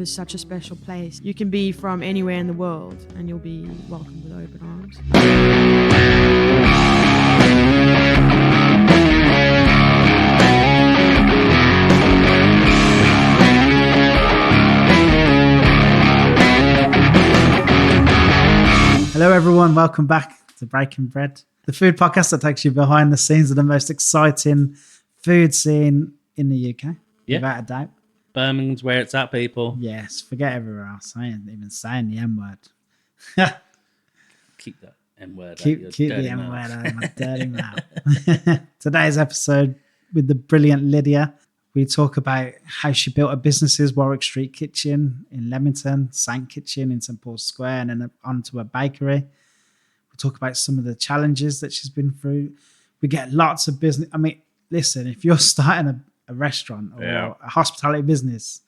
is such a special place. You can be from anywhere in the world and you'll be welcomed with open arms. Hello everyone, welcome back to Breaking Bread, the food podcast that takes you behind the scenes of the most exciting food scene in the UK, without a doubt. Birmingham's where it's at, people. Yes, forget everywhere else. I ain't even saying the M word. Keep that M word Keep the M word out of my dirty mouth. Today's episode with the brilliant Lydia. We talk about how she built her businesses, Warwick St Kitchen in Leamington, St Kitchen in St Paul's Square, and then onto a bakery. We talk about some of the challenges that she's been through. We get lots of business. I mean, listen, if you're starting a restaurant or a hospitality business,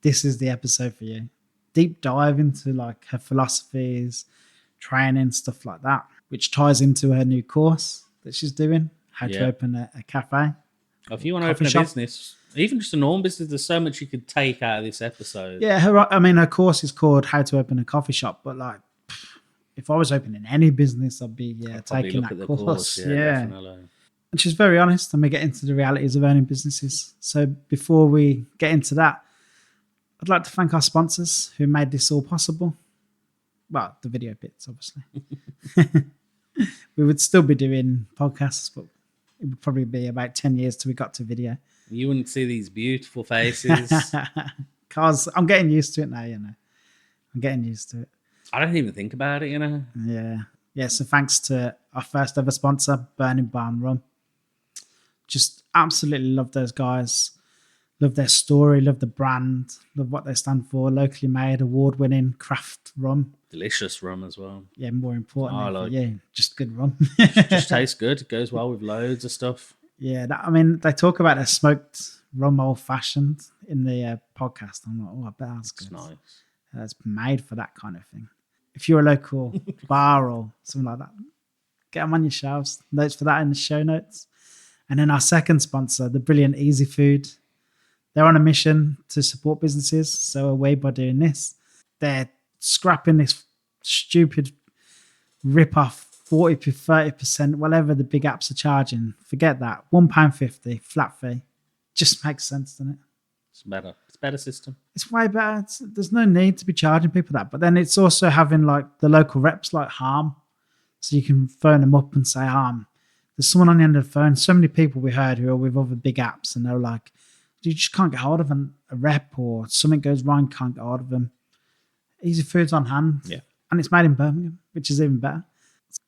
this is the episode for you. Deep dive into like her philosophies, training, stuff like that, which ties into her new course that she's doing, how to open a cafe. If you want to open a business, even just a normal business, there's so much you could take out of this episode. Yeah, her course is called How to Open a Coffee Shop, but like, if I was opening any business, I'd be taking that course. Yeah. Definitely. And she's very honest, and we get into the realities of owning businesses. So before we get into that, I'd like to thank our sponsors who made this all possible. Well, the video bits, obviously. We would still be doing podcasts, but it would probably be about 10 years till we got to video. You wouldn't see these beautiful faces. Because I'm getting used to it now, you know. I'm getting used to it. I don't even think about it, you know. Yeah, so thanks to our first ever sponsor, Burning Barn Rum. Just absolutely love those guys. Love their story, love the brand, love what they stand for. Locally made, award-winning craft rum. Delicious rum as well. Yeah, more importantly, just good rum. Just tastes good. It goes well with loads of stuff. Yeah, they talk about their smoked rum old-fashioned in the podcast. I'm like, oh, I bet that's good. It's nice. It's made for that kind of thing. If you're a local bar or something like that, get them on your shelves. Notes for that in the show notes. And then our second sponsor, the brilliant Easy Food. They're on a mission to support businesses. So away by doing this, they're scrapping this stupid rip-off 40 to 30%, whatever the big apps are charging. Forget that. £1.50 flat fee. Just makes sense, doesn't it? It's better. It's a better system. It's way better. There's no need to be charging people that. But then it's also having like the local reps like Harm. So you can phone them up and say, Harm, there's someone on the end of the phone. So many people we heard who are with other big apps and they're like, you just can't get hold of a rep or something goes wrong, can't get hold of them. Easy Food's on hand. Yeah. And it's made in Birmingham, which is even better.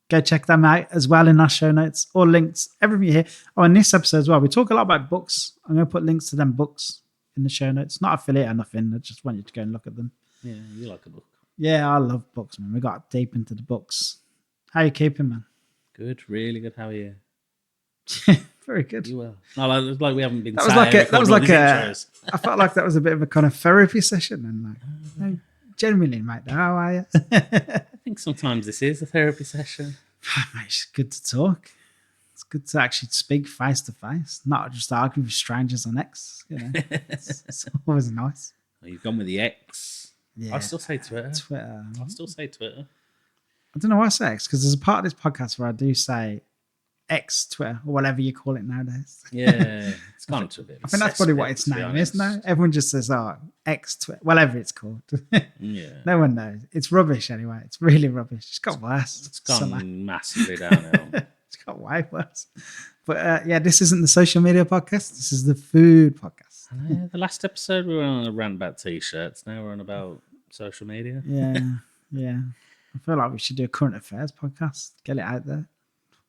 Go check them out as well in our show notes. All links, everything here. Oh, in this episode as well, we talk a lot about books. I'm going to put links to them books in the show notes. Not affiliate or nothing. I just want you to go and look at them. Yeah, you like a book. Yeah, I love books, man. We got deep into the books. How are you keeping, man? Good, really good. How are you? Very good. You will. No, like we haven't been. That was like a. I felt like that was a bit of a kind of therapy session, and like, no, genuinely, mate. How are you? I think sometimes this is a therapy session. Mate, it's good to talk. It's good to actually speak face to face, not just argue with strangers on X. You know, it's always nice. Well, you've gone with the X. Yeah, I still say Twitter. I still say Twitter. I don't know why I say X because there's a part of this podcast where I do say X Twitter or whatever you call it nowadays. Yeah, it's gone to a bit. I think that's probably what its name is now. Everyone just says, X Twitter, whatever it's called. Yeah. No one knows. It's rubbish anyway. It's really rubbish. It's got worse. It's gone massively downhill. It's got way worse. But this isn't the social media podcast. This is the food podcast. The last episode we were on a rant about t-shirts. Now we're on about social media. Yeah. I feel like we should do a current affairs podcast. Get it out there.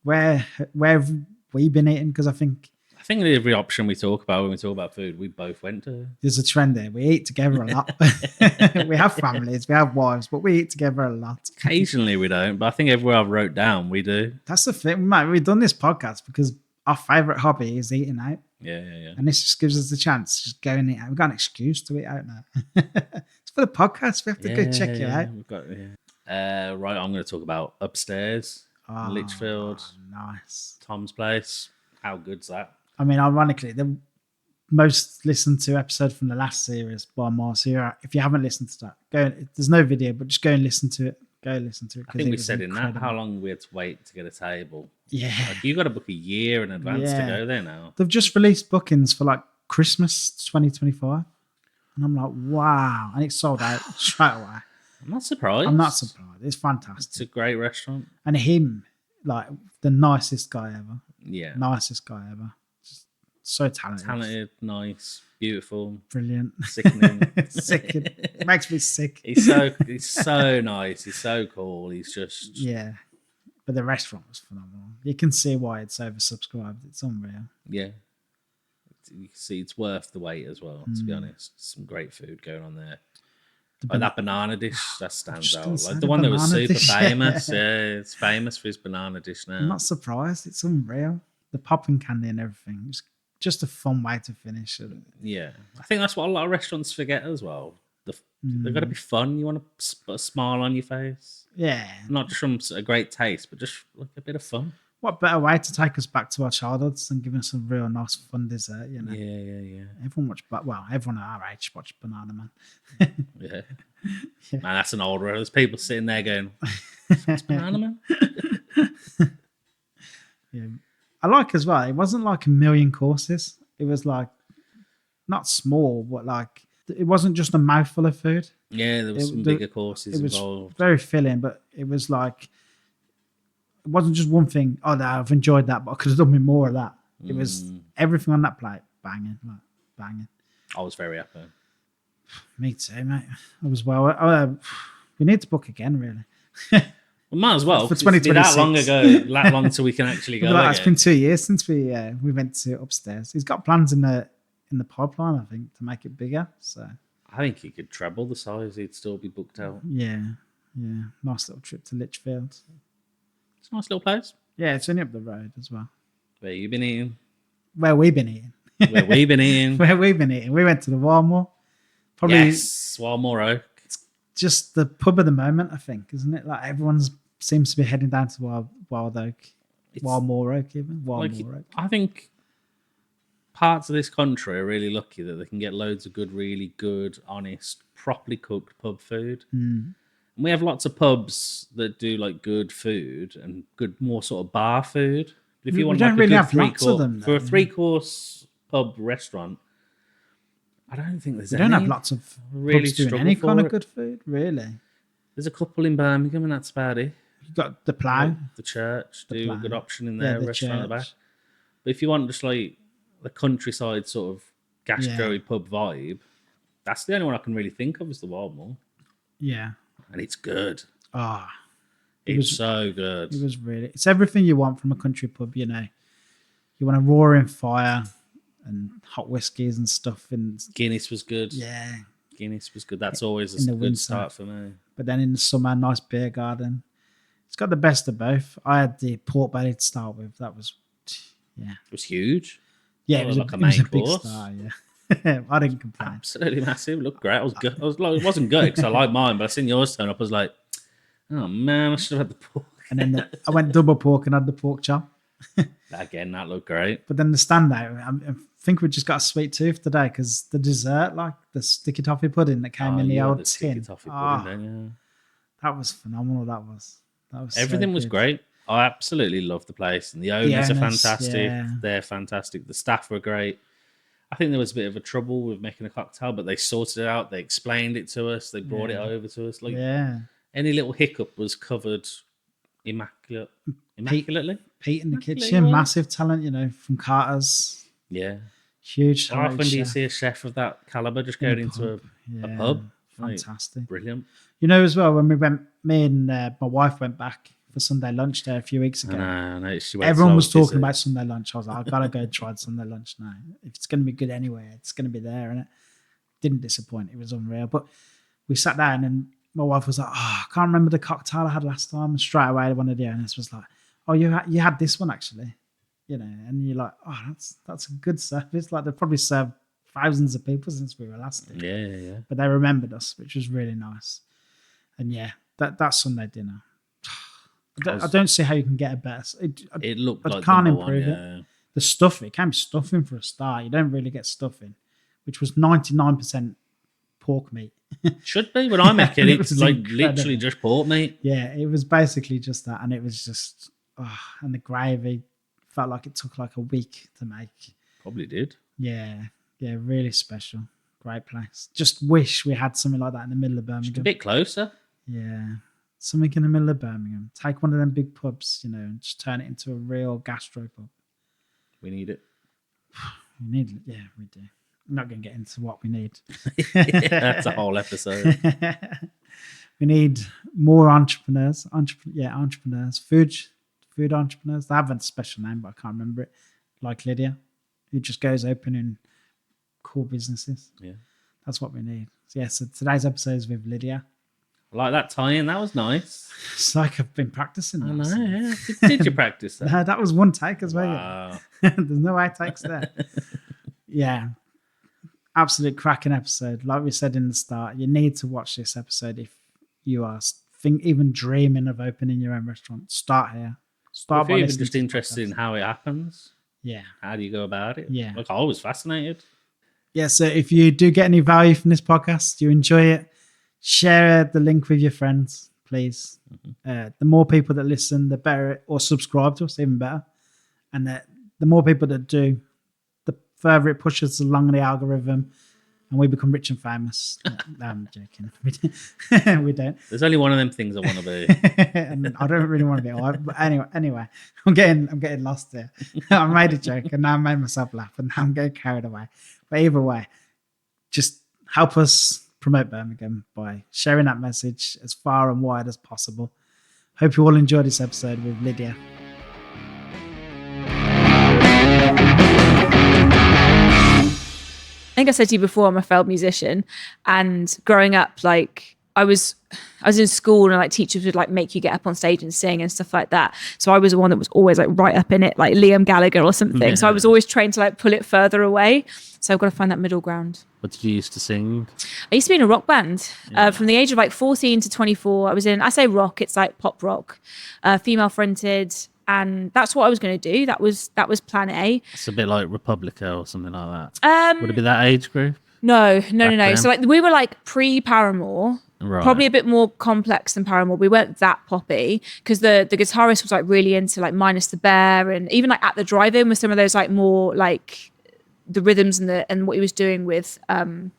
Where have we been eating? Because I think every option we talk about when we talk about food, we both went to. There's a trend there. We eat together a lot. We have families, we have wives, but we eat together a lot. Occasionally we don't, but I think everywhere I've wrote down, we do. That's the thing, mate. We've done this podcast because our favourite hobby is eating out. Yeah. And this just gives us the chance to just go and eat out. We've got an excuse to eat out now. It's for the podcast. We have to go check you out. We've got, right, I'm going to talk about upstairs. Litchfield. Nice. Tom's place. How good's that? I mean, ironically, most listened to episode from the last series by more. So if you haven't listened to that, there's no video, but just go and listen to it. Go listen to it. I think we said in that how long we had to wait to get a table. Yeah. Like you got to book a year in advance to go there now. They've just released bookings for like Christmas 2025. And I'm like, wow. And it's sold out straight away. I'm not surprised. I'm not surprised. It's fantastic. It's a great restaurant. And him, like the nicest guy ever. Yeah. Nicest guy ever. Just so talented. Talented, nice, beautiful. Brilliant. Sickening. Sickening. Makes me sick. He's so nice. He's so cool. He's just... Yeah. But the restaurant was phenomenal. You can see why it's oversubscribed. It's unreal. Yeah. You can see it's worth the wait as well, to be honest. Some great food going on there. Like that banana dish, that stands out. Like the one that was super famous. Yeah, it's famous for his banana dish now. I'm not surprised. It's unreal. The popping candy and everything. It's just a fun way to finish it. Yeah. I think that's what a lot of restaurants forget as well. They've got to be fun. You want to put a smile on your face. Yeah. Not just from a great taste, but just like a bit of fun. What better way to take us back to our childhoods than giving us a real nice fun dessert, you know? Yeah. Everyone everyone at our age watched Banana Man. Yeah. Man, that's an old one. There's people sitting there going, "What's Banana Man?" Yeah. I like as well, it wasn't like a million courses. It was like not small, but like it wasn't just a mouthful of food. Yeah, there was some bigger courses involved. It was very filling, but it was like it wasn't just one thing. Oh, no, I've enjoyed that, but I could have done me more of that. It was everything on that plate, banging. I was very happy. Me too, mate. I was we need to book again, really. We might as well. For 2026. That long ago, that long till we can actually go. It's been 2 years since we went to upstairs. He's got plans in the pipeline, I think, to make it bigger. So I think he could treble the size. He'd still be booked out. Yeah. Nice little trip to Lichfield. It's a nice little place. Yeah, it's only up the road as well. Where you been eating? Where we've been eating. Where we've been eating. Where we've been eating. We went to the Warmore. Probably Warmore Oak. It's just the pub of the moment, I think, isn't it? Like everyone seems to be heading down to Wild Oak. Warmore Oak, even. Warmore Oak. I think parts of this country are really lucky that they can get loads of good, really good, honest, properly cooked pub food. And we have lots of pubs that do like good food and good, more sort of bar food. But if you want, we don't like really a have lots of them for a 3-course pub restaurant, I don't think there's. We don't have lots of really pubs doing any kind of good food, really. There's a couple in Birmingham, and that's about it. You've got the Plough, the church, do a good option in Yeah, there, the restaurant at the back. church. But if you want just like the countryside sort of gastro pub vibe, that's the only one I can really think of is the Wildmore, Yeah. and it's good. Ah, It's so good. it was really. It's everything you want from a country pub. You know, you want a roaring fire and hot whiskies and stuff. And Guinness was good. yeah, Guinness was good. That's always In the a good winter. start for me. but then in the summer, nice beer garden. It's got the best of both. I had the pork belly to start with. That was, yeah, It was huge. yeah. Oh, It was, like a it was a main big course. start. Yeah, I didn't complain. Absolutely massive. Looked great. I was good. I was like, it wasn't good because I like mine, but I seen yours turn up. I was like, oh man, I should have had the pork. And then I went double pork and had the pork chop. Again, that looked great. But then the standout, I think we just got a sweet tooth today because the dessert, like the sticky toffee pudding that came in the old tin. Toffee pudding, then, That was phenomenal. That was everything so was good. great. I absolutely love the place, and the owners are fantastic. yeah. They're fantastic. The staff were great. I think there was a bit of a trouble with making a cocktail, but they sorted it out. They explained it to us. They brought it over to us. Like any little hiccup was covered immaculately. Pete in the Immaculately kitchen, well. massive talent, you know, from Carter's. Yeah. Huge How talent. often do you see a chef of that caliber just going into a pub? Like, Fantastic. brilliant. You know, as well, when we went, me and my wife went back for Sunday lunch there a few weeks ago. I know, she went Everyone slow, was talking busy. about Sunday lunch. I was like, I've got to go and try Sunday lunch now. If it's going to be good anyway, it's going to be there. And it didn't disappoint. It was unreal. But we sat down and my wife was like, oh, I can't remember the cocktail I had last time. And straight away, one of the owners was like, oh, you had this one actually. You know, and you're like, oh, that's a good service. Like, they've probably served thousands of people since we were last there. Yeah. But they remembered us, which was really nice. And yeah, that Sunday dinner. I don't see how you can get a better. It looked I like can't number improve one, it. the stuffing, it can be stuffing for a start. You don't really get stuffing, which was 99% pork meat. Should be, but I make it. It It's was like incredible. literally just pork meat. Yeah, it was basically just that, and it was just, and the gravy felt like it took like a week to make. Probably did. Yeah, really special. Great place. Just wish we had something like that in the middle of Just a Birmingham. bit closer. Yeah, something in the middle of Birmingham. Take one of them big pubs, and just turn it into a real gastro pub. We need it. We need it. Yeah, we do. I'm not going to get into what we need. That's a whole episode. We need more entrepreneurs. Entrepreneurs. Food entrepreneurs. They have a special name, but I can't remember it. Like Lydia, who just goes opening cool businesses. Yeah. That's what we need. So today's episode is with Lydia. I like that tie-in. That was nice. It's like I've been practicing that. I know, so. yeah. Did you practice that? No, that was one take as well. Wow. There's no outtakes there. Yeah. Absolute cracking episode. Like we said in the start, you need to watch this episode if you are even dreaming of opening your own restaurant. Start here. Start If by you're even listening just to the interested in podcast. how it happens, Yeah. how do you go about it? Yeah. Like I was fascinated. Yeah, so if you do get any value from this podcast, you enjoy it, share the link with your friends, please. The more people that listen, the better, or subscribe to us, even better. And the more people that do, the further it pushes along the algorithm, and we become rich and famous. No, I'm joking. We don't. There's only one of them things I want to be. And I don't really want to be. But anyway, I'm getting lost there. I made a joke, and now I made myself laugh, and now I'm getting carried away. But either way, just help us promote Birmingham by sharing that message as far and wide as possible. Hope you all enjoy this episode with Lydia. I think I said to you before, I'm a failed musician, and growing up, like I was in school, and like teachers would like make you get up on stage and sing and stuff like that. So I was the one that was always like right up in it, like Liam Gallagher or something. Yeah. So I was always trained to like pull it further away. So I've got to find that middle ground. What did you used to sing? I used to be in a rock band from the age of like 14 to 24. I say rock, it's like pop rock, female fronted. And that's what I was going to do. That was plan A. It's a bit like Republica or something like that. Would it be that age group? No. then? So like we were like pre-Paramore. Right. Probably a bit more complex than Paramore. We weren't that poppy because the guitarist was like really into like Minus the Bear, and even like At the Drive-In with some of those like more like the rhythms and what he was doing with time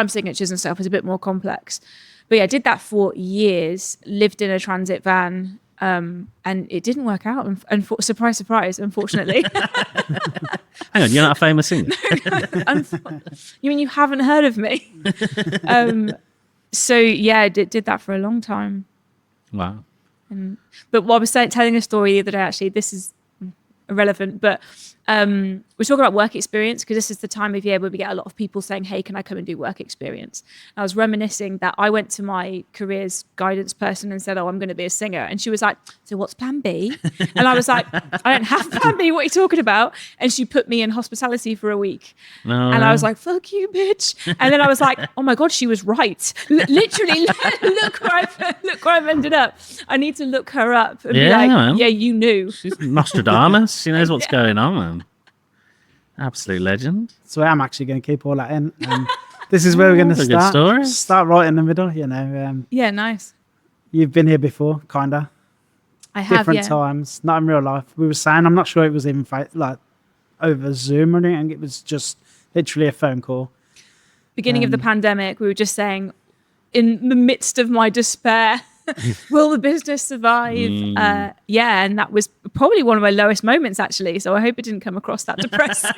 signatures and stuff was a bit more complex. But yeah, I did that for years, lived in a transit van, and it didn't work out. And surprise, unfortunately. Hang on, you're not a famous singer? You mean you haven't heard of me? So yeah, I did that for a long time. Wow. But what I was telling a story the other day, actually, this is irrelevant, but we're talking about work experience because this is the time of year where we get a lot of people saying, hey, can I come and do work experience? I was reminiscing that I went to my careers guidance person and said, oh, I'm going to be a singer. And she was like, so what's plan B? And I was like, I don't have plan B. What are you talking about? And she put me in hospitality for a week. No. And I was like, fuck you, bitch. And then I was like, oh my God, she was right. Literally, look where I've ended up. I need to look her up and be like, man. yeah, you knew. She's Nostradamus. She knows what's going on, man. Absolute legend. So I'm actually going to keep all that in. This is where we're going to That's a good story. start right in the middle. Yeah, nice. You've been here before, kind of. I have, Different yeah. times, not in real life. We were saying, I'm not sure it was even like over Zoom or anything. It was just literally a phone call. Beginning of the pandemic, we were just saying, in the midst of my despair, will the business survive? Yeah, and that was probably one of my lowest moments, actually. So I hope it didn't come across that depressing.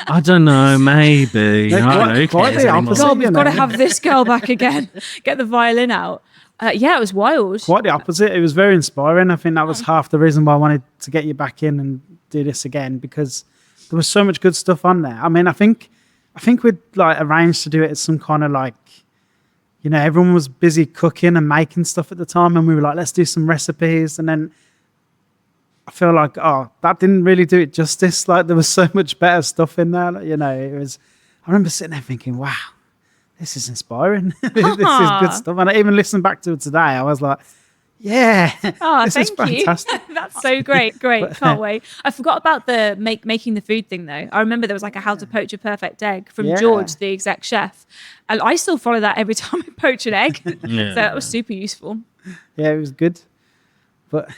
I don't know, maybe. No, I don't know, who quite cares the anymore? opposite. God, we've got to know. have this girl back again. Get the violin out. Yeah, it was wild. Quite the opposite. It was very inspiring. I think that was half the reason why I wanted to get you back in and do this again, because there was so much good stuff on there. I mean, I think we'd like arranged to do it as some kind of like, everyone was busy cooking and making stuff at the time, and we were like, let's do some recipes. And then I feel like, that didn't really do it justice. Like there was so much better stuff in there. It was. I remember sitting there thinking, wow, this is inspiring. This is good stuff. And I even listened back to it today. I was like, Yeah. Oh, This is thank you. fantastic. That's so great. Great. Can't wait. I forgot about the making the food thing though. I remember there was like a how to poach a perfect egg from Yeah. George, the exec chef. And I still follow that every time I poach an egg. Yeah. So that was super useful. Yeah, it was good. But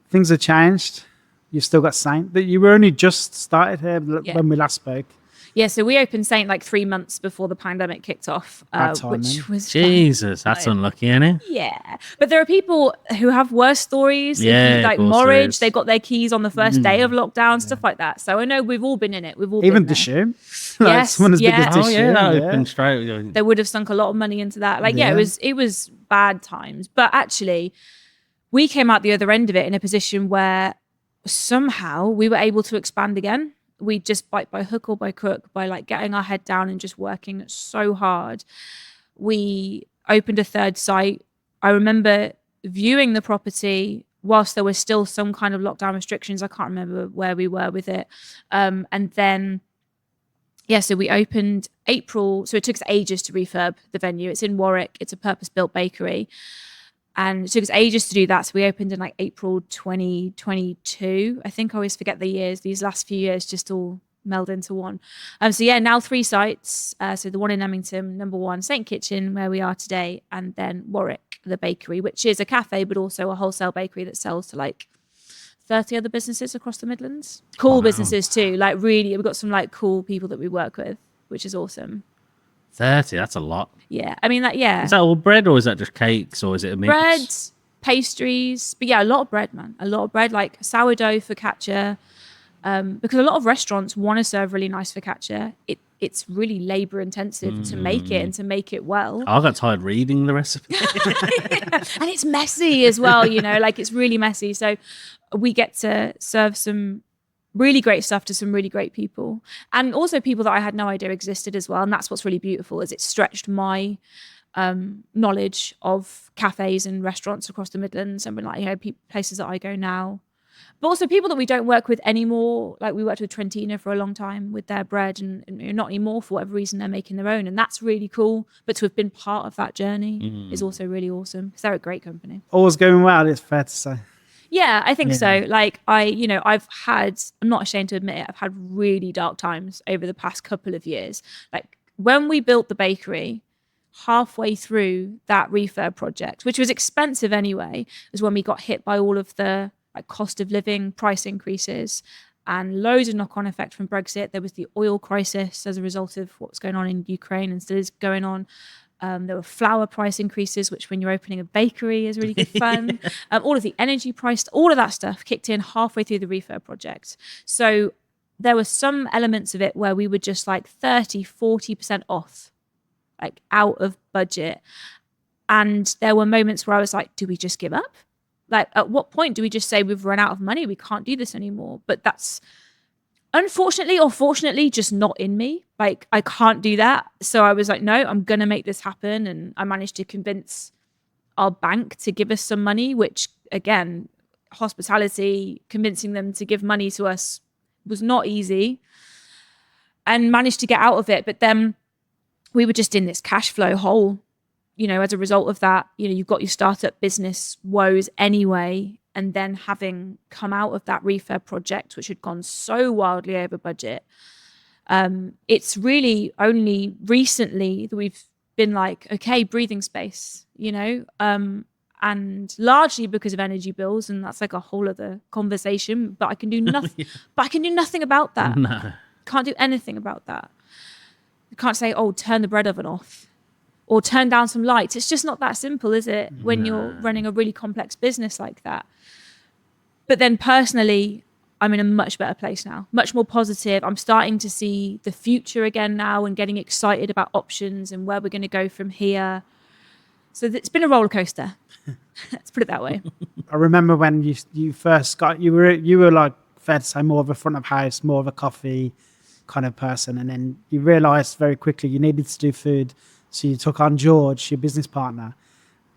things have changed. You've still got Saint. That you were only just started here when we last spoke. Yeah, so we opened Saint like 3 months before the pandemic kicked off, Bad timing. which was Jesus, that's unlucky, isn't it? yeah. But there are people who have worse stories. Yeah, Like of course there Morridge, is. they got their keys on the first day of lockdown, stuff like that. So I know we've all been in it. We've all Even been there. Dishoom. Yes, someone as big yeah. as Oh Dishoom. yeah, that opened straight. They would have sunk a lot of money into that. Like, yeah, it was bad times. But actually, we came out the other end of it in a position where somehow we were able to expand again. We just by hook or by crook, by like getting our head down and just working so hard. We opened a third site. I remember viewing the property whilst there was still some kind of lockdown restrictions. I can't remember where we were with it. And then, yeah, so we opened April. So it took us ages to refurb the venue. It's in Warwick. It's a purpose-built bakery. And it took us ages to do that. So we opened in like April 2022. I think I always forget the years. These last few years just all meld into one. So yeah, now 3 sites. So the one in Leamington, number 1, St Kitchen, where we are today. And then Warwick, the bakery, which is a cafe, but also a wholesale bakery that sells to like 30 other businesses across the Midlands. Cool businesses too. Like really, we've got some like cool people that we work with, which is awesome. 30, that's a lot. Yeah. I mean, like, yeah. Is that all bread or is that just cakes or is it a mix? Bread, pastries, but yeah, a lot of bread, man. A lot of bread, like sourdough focaccia, because a lot of restaurants want to serve really nice focaccia. It's really labor intensive to make it and to make it well. I got tired reading the recipe. And it's messy as well, you know, like it's really messy. So we get to serve some really great stuff to some really great people, and also people that I had no idea existed as well. And that's what's really beautiful, is it stretched my knowledge of cafes and restaurants across the Midlands, and like, you know, places that I go now, but also people that we don't work with anymore. Like we worked with Trentina for a long time with their bread, and not anymore for whatever reason. They're making their own, and that's really cool. But to have been part of that journey is also really awesome, because they're a great company. All's going well, it's fair to say. Yeah, I think so. Like I'm not ashamed to admit it, I've had really dark times over the past couple of years. Like when we built the bakery, halfway through that refurb project, which was expensive anyway, was when we got hit by all of the like cost of living price increases and loads of knock-on effect from Brexit. There was the oil crisis as a result of what's going on in Ukraine and still is going on. There were flour price increases, which when you're opening a bakery is really good fun. All of the energy price, all of that stuff kicked in halfway through the refurb project. So there were some elements of it where we were just like 30, 40% off, like out of budget. And there were moments where I was like, do we just give up? Like at what point do we just say we've run out of money? We can't do this anymore. But that's unfortunately or fortunately just not in me. Like I can't do that. So I was like, no, I'm going to make this happen. And I managed to convince our bank to give us some money, which again, hospitality, convincing them to give money to us was not easy, and managed to get out of it. But then we were just in this cash flow hole, you know, as a result of that. You know, you've got your startup business woes anyway. And then having come out of that refurb project, which had gone so wildly over budget, it's really only recently that we've been like, okay, breathing space, you know, and largely because of energy bills, and that's like a whole other conversation. But I can do nothing. But I can do nothing about that. No. Can't do anything about that. You can't say, oh, turn the bread oven off, or turn down some lights. It's just not that simple, is it? When you're running a really complex business like that. But then personally, I'm in a much better place now, much more positive. I'm starting to see the future again now and getting excited about options and where we're going to go from here. So it's been a roller coaster. Let's put it that way. I remember when you first got, you were like, fair to say, more of a front of house, more of a coffee kind of person. And then you realised very quickly you needed to do food. So you took on George, your business partner.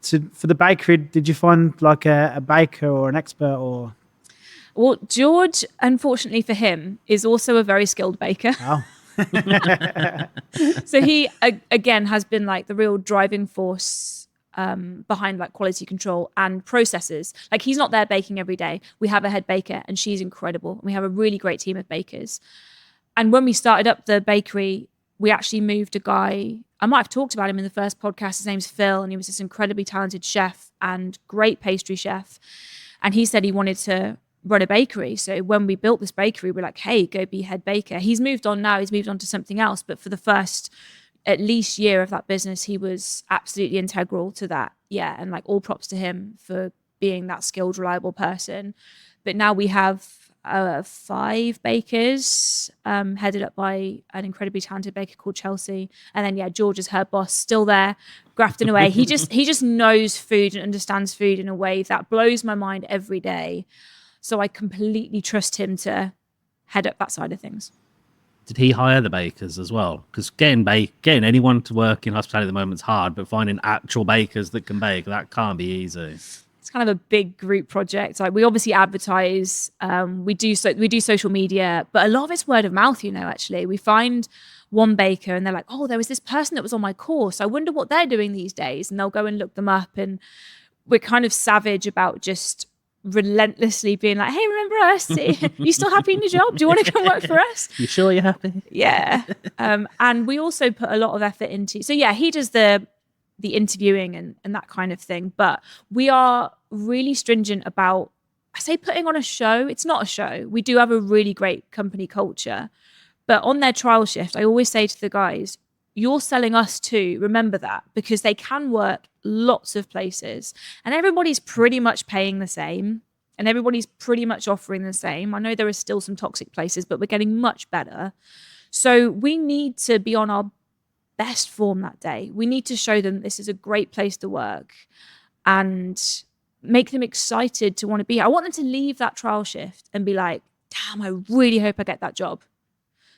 So for the bakery, did you find like a baker or an expert or? Well, George, unfortunately for him, is also a very skilled baker. Oh. So he, again, has been like the real driving force behind like quality control and processes. Like he's not there baking every day. We have a head baker and she's incredible. We have a really great team of bakers. And when we started up the bakery, we actually moved a guy. I might have talked about him in the first podcast. His name's Phil, and he was this incredibly talented chef and great pastry chef. And he said he wanted to run a bakery. So when we built this bakery, we're like, hey, go be head baker. He's moved on now. He's moved on to something else. But for the first at least year of that business, he was absolutely integral to that. Yeah. And like all props to him for being that skilled, reliable person. But now we have 5 bakers headed up by an incredibly talented baker called Chelsea. And then, yeah, George is her boss, still there, grafting away. He just knows food and understands food in a way that blows my mind every day. So I completely trust him to head up that side of things. Did he hire the bakers as well? Because getting anyone to work in hospitality at the moment is hard, but finding actual bakers that can bake, that can't be easy. It's kind of a big group project. Like we obviously advertise, we do social media, but a lot of it's word of mouth, actually. We find one baker and they're like, oh, there was this person that was on my course. I wonder what they're doing these days. And they'll go and look them up. And we're kind of savage about just relentlessly being like, hey, remember us? You still happy in your job? Do you want to come work for us? You sure you're happy? Yeah. And we also put a lot of effort into, so yeah, he does the interviewing and that kind of thing. But we are really stringent about, I say putting on a show. It's not a show. We do have a really great company culture. But on their trial shift, I always say to the guys, you're selling us too. Remember that, because they can work lots of places and everybody's pretty much paying the same and everybody's pretty much offering the same. I know there are still some toxic places, but we're getting much better. So we need to be on our best form that day. We need to show them this is a great place to work and make them excited to want to be here. I want them to leave that trial shift and be like, damn, I really hope I get that job.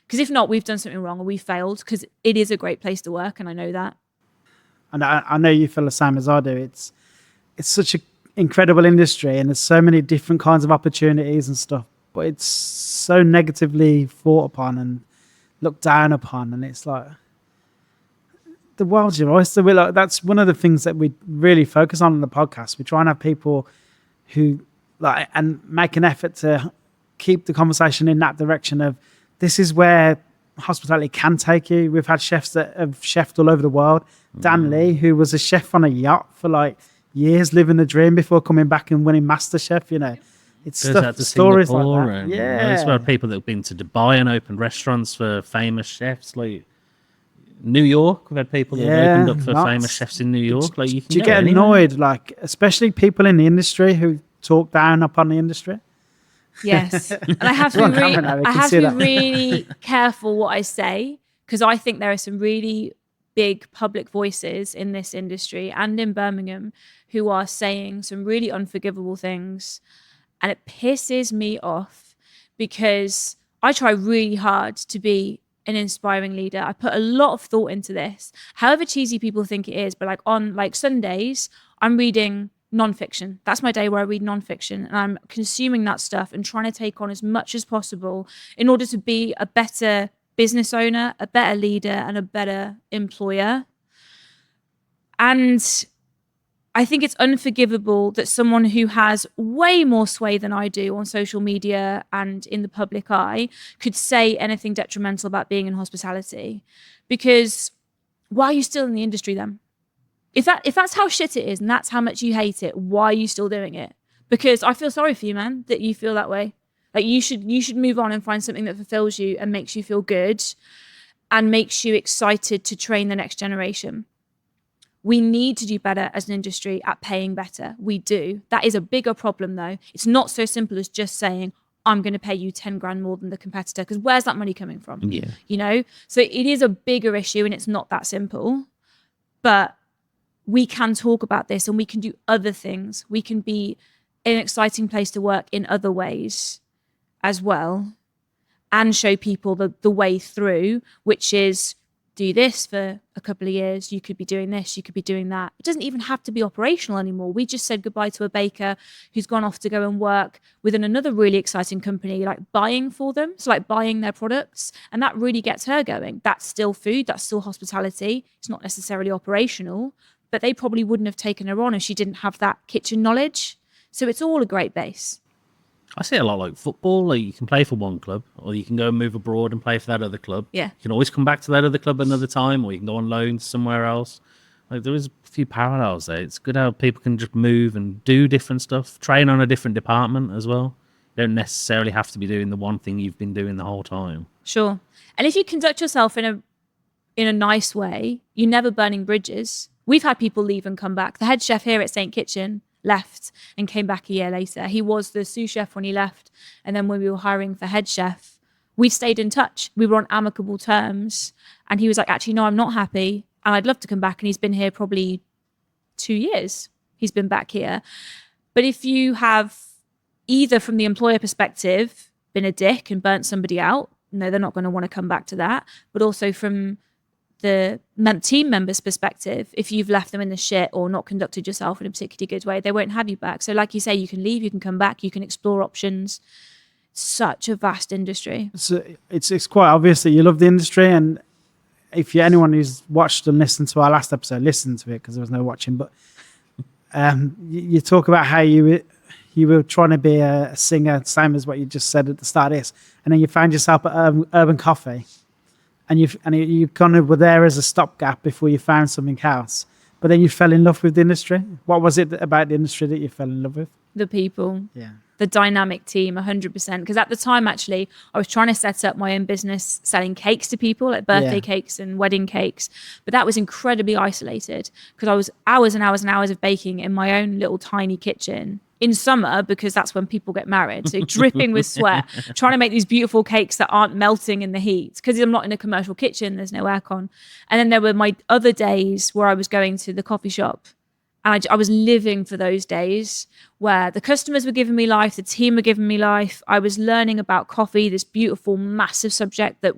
Because if not, we've done something wrong or we failed, because it is a great place to work and I know that. And I know you feel the same as I do. It's such an incredible industry and there's so many different kinds of opportunities and stuff, but it's so negatively thought upon and looked down upon. And it's like, the world's your oyster. That's one of the things that we really focus on in the podcast. We try and have people who and make an effort to keep the conversation in that direction of this is where hospitality can take you. We've had chefs that have chefed all over the world. Dan Lee, who was a chef on a yacht for years, living the dream before coming back and winning MasterChef. It's stories like that. Yeah, there's about people that have been to Dubai and opened restaurants for famous chefs, like New York. We've had people that have opened up for famous chefs in New York. Do you get annoyed, especially people in the industry who talk down upon the industry? Yes, and I have to be really careful what I say, because I think there are some really big public voices in this industry and in Birmingham who are saying some really unforgivable things, and it pisses me off because I try really hard to be an inspiring leader. I put a lot of thought into this, however cheesy people think it is, but on Sundays, I'm reading non-fiction. That's my day where I read non-fiction and I'm consuming that stuff and trying to take on as much as possible in order to be a better business owner, a better leader, and a better employer. And I think it's unforgivable that someone who has way more sway than I do on social media and in the public eye could say anything detrimental about being in hospitality. Because why are you still in the industry then? If that's how shit it is and that's how much you hate it, why are you still doing it? Because I feel sorry for you, man, that you feel that way. You should move on and find something that fulfills you and makes you feel good and makes you excited to train the next generation. We need to do better as an industry at paying better. We do. That is a bigger problem though. It's not so simple as just saying, I'm going to pay you 10 grand more than the competitor, because where's that money coming from? Yeah. So it is a bigger issue and it's not that simple, but we can talk about this and we can do other things. We can be an exciting place to work in other ways as well and show people the way through, which is do this for a couple of years. You could be doing this, you could be doing that. It doesn't even have to be operational anymore. We just said goodbye to a baker who's gone off to go and work within another really exciting company, buying for them. So buying their products. And that really gets her going. That's still food, that's still hospitality. It's not necessarily operational, but they probably wouldn't have taken her on if she didn't have that kitchen knowledge. So it's all a great base. I see it a lot like football. Like you can play for one club, or you can go and move abroad and play for that other club. Yeah. You can always come back to that other club another time, or you can go on loan somewhere else. Like there is a few parallels there. It's good how people can just move and do different stuff, train on a different department as well. You don't necessarily have to be doing the one thing you've been doing the whole time. Sure. And if you conduct yourself in a nice way, you're never burning bridges. We've had people leave and come back. The head chef here at St Kitchen left and came back a year later. He was the sous chef when he left. And then when we were hiring for head chef, we stayed in touch. We were on amicable terms. And he was like, actually, no, I'm not happy. And I'd love to come back. And he's been here probably 2 years. He's been back here. But if you have either from the employer perspective been a dick and burnt somebody out, no, they're not going to want to come back to that. But also from the team members' perspective, if you've left them in the shit or not conducted yourself in a particularly good way, they won't have you back. So like you say, you can leave, you can come back, you can explore options. Such a vast industry. So it's quite obvious that you love the industry, and if you're anyone who's watched and listened to our last episode, listen to it because there was no watching, but you talk about how you were trying to be a singer, same as what you just said at the start of this, and then you found yourself at Urban Coffee, and you kind of were there as a stopgap before you found something else, but then you fell in love with the industry. What was it about the industry that you fell in love with? The people. Yeah. The dynamic team, 100%. Because at the time, actually, I was trying to set up my own business selling cakes to people, like birthday cakes and wedding cakes. But that was incredibly isolated because I was hours and hours and hours of baking in my own little tiny kitchen in summer, because that's when people get married. So dripping with sweat, trying to make these beautiful cakes that aren't melting in the heat because I'm not in a commercial kitchen. There's no aircon. And then there were my other days where I was going to the coffee shop. And I was living for those days where the customers were giving me life, the team were giving me life. I was learning about coffee, this beautiful, massive subject that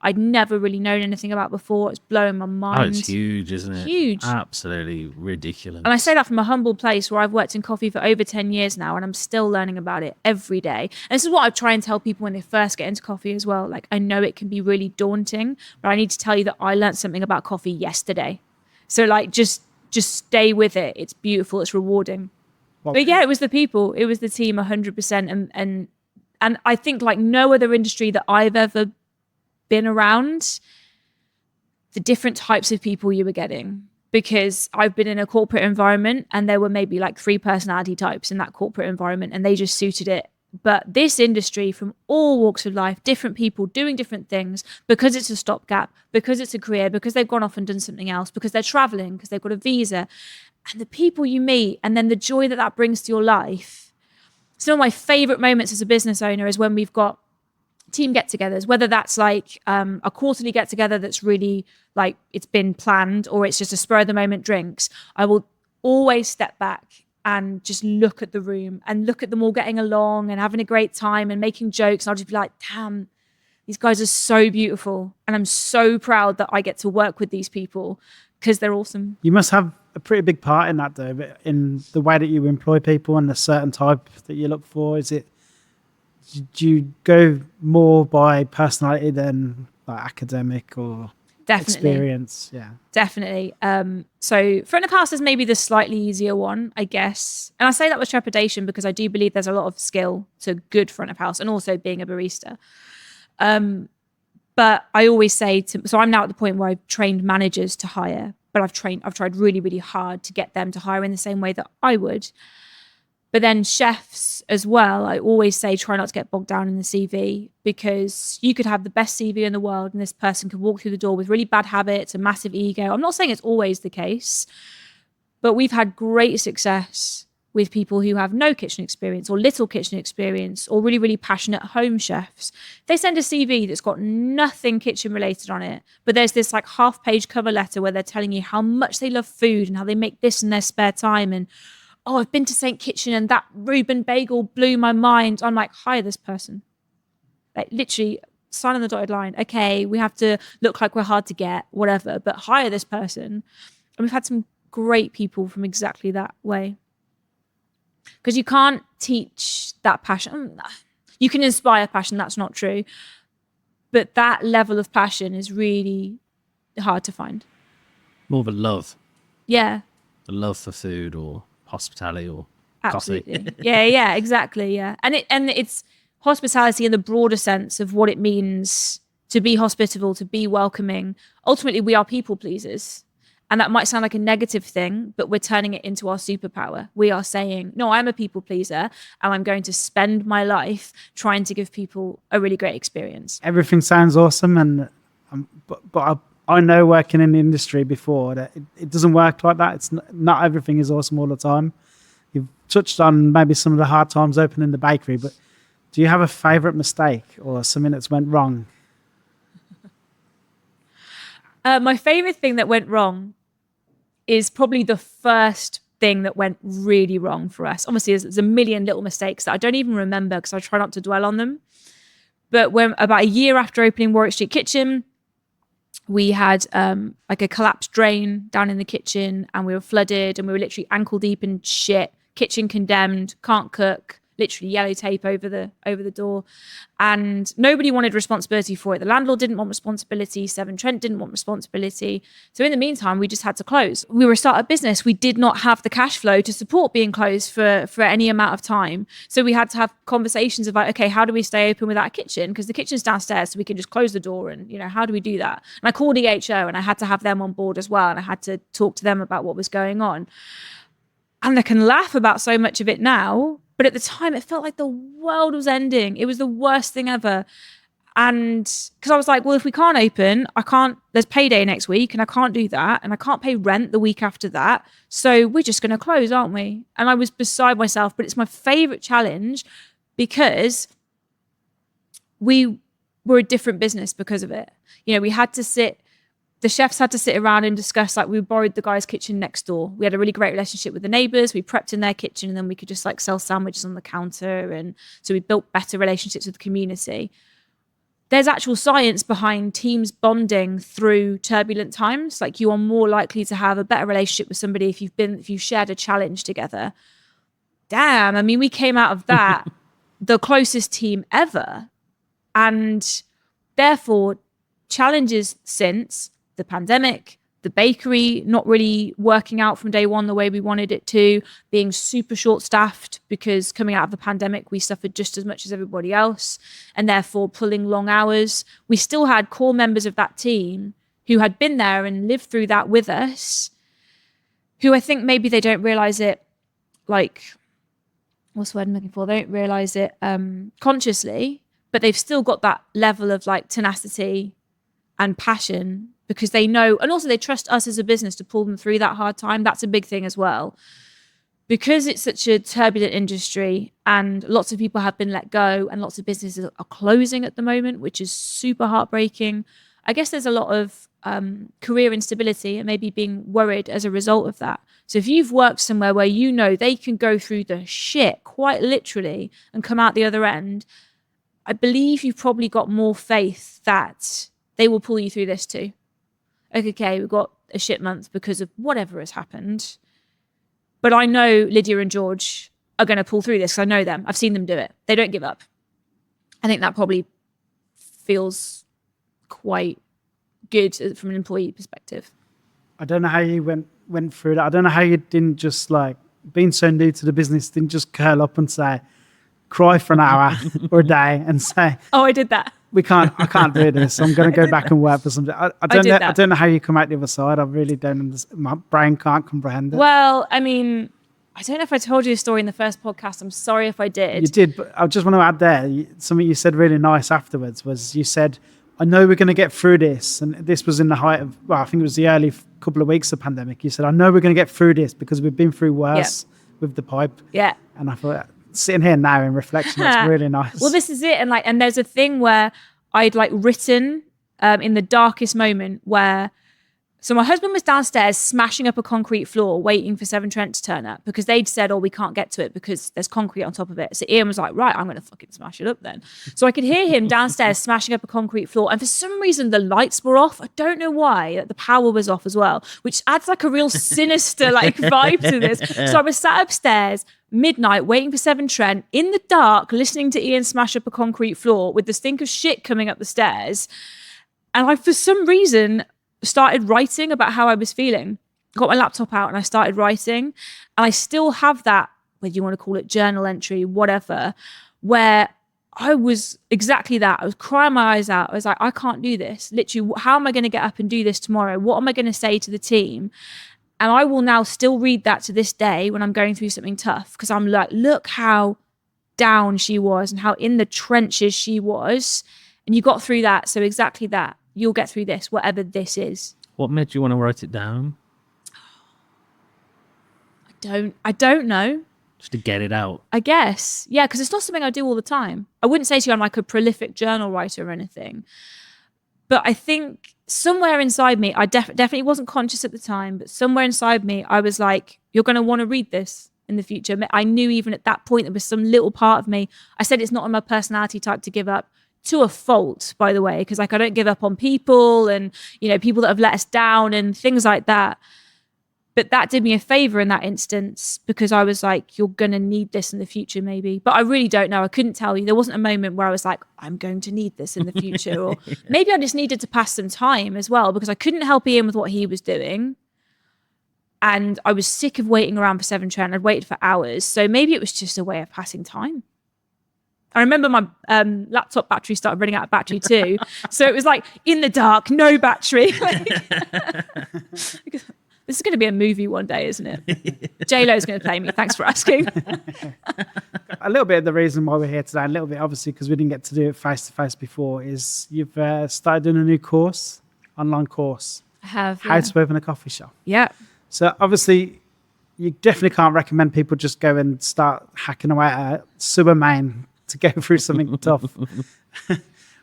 I'd never really known anything about before. It was blowing my mind. Oh, it's huge, isn't it? Huge. Absolutely ridiculous. And I say that from a humble place where I've worked in coffee for over 10 years now, and I'm still learning about it every day. And this is what I try and tell people when they first get into coffee as well. Like, I know it can be really daunting, but I need to tell you that I learned something about coffee yesterday. So like, just stay with it. It's beautiful. It's rewarding. Okay. But yeah, it was the people. It was the team 100%. And I think like no other industry that I've ever been around, the different types of people you were getting. Because I've been in a corporate environment and there were maybe like 3 personality types in that corporate environment and they just suited it. But this industry, from all walks of life, different people doing different things, because it's a stopgap, because it's a career, because they've gone off and done something else, because they're traveling, because they've got a visa, and the people you meet, and then the joy that brings to your life. Some of my favorite moments as a business owner is when we've got team get-togethers, whether that's like a quarterly get-together that's really like it's been planned, or it's just a spur-of-the-moment drinks. I will always step back and just look at the room and look at them all getting along and having a great time and making jokes. And I'll just be like, damn, these guys are so beautiful. And I'm so proud that I get to work with these people because they're awesome. You must have a pretty big part in that though, but in the way that you employ people and the certain type that you look for. Do you go more by personality than like academic or experience? Yeah, definitely. So front of house is maybe the slightly easier one, I guess, and I say that with trepidation because I do believe there's a lot of skill to good front of house and also being a barista. But I always say so I'm now at the point where I've trained managers to hire, but I've tried really, really hard to get them to hire in the same way that I would. But then chefs as well, I always say try not to get bogged down in the CV, because you could have the best CV in the world and this person could walk through the door with really bad habits, a massive ego. I'm not saying it's always the case, but we've had great success with people who have no kitchen experience or little kitchen experience or really, really passionate home chefs. They send a CV that's got nothing kitchen related on it, but there's this like half-page cover letter where they're telling you how much they love food and how they make this in their spare time, and oh, I've been to St Kitchen and that Reuben bagel blew my mind. I'm like, hire this person. Like literally sign on the dotted line. Okay, we have to look like we're hard to get, whatever, but hire this person. And we've had some great people from exactly that way. Because you can't teach that passion. You can inspire passion, that's not true. But that level of passion is really hard to find. More of a love. Yeah. the love for food or hospitality or Absolutely. coffee. Yeah, exactly. Yeah. And it's hospitality in the broader sense of what it means to be hospitable, to be welcoming. Ultimately, we are people pleasers. And that might sound like a negative thing, but we're turning it into our superpower. We are saying, no, I'm a people pleaser, and I'm going to spend my life trying to give people a really great experience. Everything sounds awesome, and but I know working in the industry before that it doesn't work like that. It's not everything is awesome all the time. You've touched on maybe some of the hard times opening the bakery, but do you have a favorite mistake or something that's went wrong? My favorite thing that went wrong is probably the first thing that went really wrong for us. Obviously, there's a million little mistakes that I don't even remember because I try not to dwell on them. But when about a year after opening Warwick St Kitchen, we had like a collapsed drain down in the kitchen, and we were flooded, and we were literally ankle deep in shit. Kitchen condemned, can't cook. Literally yellow tape over the door, and nobody wanted responsibility for it. The landlord didn't want responsibility. Severn Trent didn't want responsibility. So in the meantime, we just had to close. We were a startup business. We did not have the cash flow to support being closed for any amount of time. So we had to have conversations about, okay, how do we stay open without a kitchen? Because the kitchen's downstairs, so we can just close the door. And how do we do that? And I called EHO, and I had to have them on board as well, and I had to talk to them about what was going on. And I can laugh about so much of it now. But at the time, it felt like the world was ending. It was the worst thing ever. And because I was like, well, if we can't open, there's payday next week, and I can't do that. And I can't pay rent the week after that. So we're just going to close, aren't we? And I was beside myself, but it's my favorite challenge because we were a different business because of it. The chefs had to sit around and discuss, like, we borrowed the guy's kitchen next door. We had a really great relationship with the neighbors. We prepped in their kitchen, and then we could just like sell sandwiches on the counter. And so we built better relationships with the community. There's actual science behind teams bonding through turbulent times. Like, you are more likely to have a better relationship with somebody if you've shared a challenge together. Damn. I mean, we came out of that the closest team ever. And therefore, challenges since the pandemic, the bakery not really working out from day one the way we wanted it to, being super short-staffed because coming out of the pandemic, we suffered just as much as everybody else, and therefore pulling long hours. We still had core members of that team who had been there and lived through that with us, who I think maybe they don't realize it, like, what's the word I'm looking for? They don't realize it consciously, but they've still got that level of like tenacity and passion because they know, and also they trust us as a business to pull them through that hard time. That's a big thing as well. Because it's such a turbulent industry and lots of people have been let go and lots of businesses are closing at the moment, which is super heartbreaking. I guess there's a lot of career instability and maybe being worried as a result of that. So if you've worked somewhere where you know they can go through the shit quite literally and come out the other end, I believe you've probably got more faith that they will pull you through this too. Okay, we've got a shit month because of whatever has happened. But I know Lydia and George are going to pull through this. I know them. I've seen them do it. They don't give up. I think that probably feels quite good from an employee perspective. I don't know how you went through that. I don't know how you didn't just, like, being so new to the business, didn't just curl up and say, cry for an hour or a day and say, oh, I did that. I can't do this. I'm going to go back and work for something. I don't know how you come out the other side. I really don't understand. My brain can't comprehend it. Well, I mean, I don't know if I told you a story in the first podcast. I'm sorry if I did. You did, but I just want to add there, something you said really nice afterwards was you said, I know we're going to get through this. And this was in the height of, well, I think it was the early couple of weeks of pandemic. You said, I know we're going to get through this because we've been through worse with the pipe. Yeah. And I thought, sitting here now in reflection, that's really nice. Well, this is it. And there's a thing where I'd like written in the darkest moment where, so my husband was downstairs smashing up a concrete floor waiting for Severn Trent to turn up because they'd said, oh, we can't get to it because there's concrete on top of it. So Ian was like, right, I'm going to fucking smash it up then. So I could hear him downstairs smashing up a concrete floor. And for some reason, the lights were off. I don't know why. The power was off as well, which adds like a real sinister like vibe to this. So I was sat upstairs midnight waiting for Severn Trent in the dark, listening to Ian smash up a concrete floor with the stink of shit coming up the stairs. And I, for some reason, started writing about how I was feeling. got my laptop out and I started writing. And I still have that, whether you want to call it journal entry, whatever, where I was exactly that. I was crying my eyes out. I was like, I can't do this. Literally, how am I going to get up and do this tomorrow? What am I going to say to the team? And I will now still read that to this day when I'm going through something tough, because I'm like, look how down she was and how in the trenches she was. And you got through that. So exactly that. You'll get through this, whatever this is. What made you want to write it down? I don't know. Just to get it out. I guess. Yeah, because it's not something I do all the time. I wouldn't say to you I'm like a prolific journal writer or anything. But I think somewhere inside me, I definitely wasn't conscious at the time, but somewhere inside me, I was like, you're going to want to read this in the future. I knew even at that point, there was some little part of me. I said it's not in my personality type to give up, to a fault, by the way, because like I don't give up on people and, you know, people that have let us down and things like that. But that did me a favor in that instance, because I was like, you're going to need this in the future, maybe. But I really don't know. I couldn't tell you. There wasn't a moment where I was like, I'm going to need this in the future. Or maybe I just needed to pass some time as well, because I couldn't help Ian with what he was doing. And I was sick of waiting around for Severn Trent. I'd waited for hours. So maybe it was just a way of passing time. I remember my laptop battery started running out of battery too. So it was like in the dark, no battery. This is going to be a movie one day, isn't it? J-Lo's going to play me. Thanks for asking. A little bit of the reason why we're here today, a little bit obviously because we didn't get to do it face to face before, is you've started doing a new course, online course. I have. How to open a coffee shop. Yeah. So obviously you definitely can't recommend people just go and start hacking away at a sewer main to go through something tough.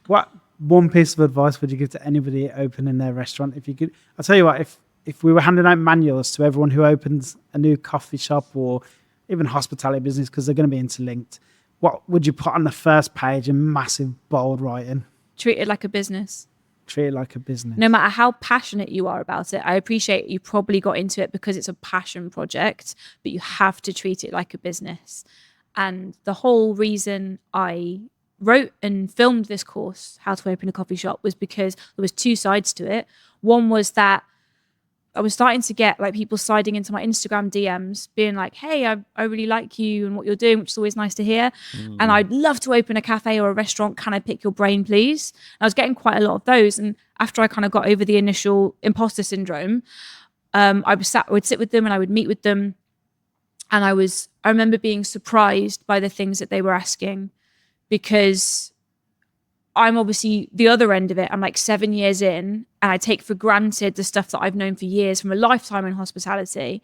What one piece of advice would you give to anybody opening their restaurant? If you could, I'll tell you what, if we were handing out manuals to everyone who opens a new coffee shop or even hospitality business, because they're going to be interlinked, what would you put on the first page in massive bold writing? Treat it like a business. Treat it like a business. No matter how passionate you are about it. I appreciate you probably got into it because it's a passion project, but you have to treat it like a business. And the whole reason I wrote and filmed this course, How to Open a Coffee Shop, was because there was two sides to it. One was that I was starting to get like people sliding into my Instagram DMs being like, hey, I really like you and what you're doing, which is always nice to hear. And I'd love to open a cafe or a restaurant. Can I pick your brain, please? And I was getting quite a lot of those. And after I kind of got over the initial imposter syndrome, I would sit with them and I would meet with them. And I remember being surprised by the things that they were asking, because I'm obviously the other end of it. I'm like 7 years in and I take for granted the stuff that I've known for years from a lifetime in hospitality.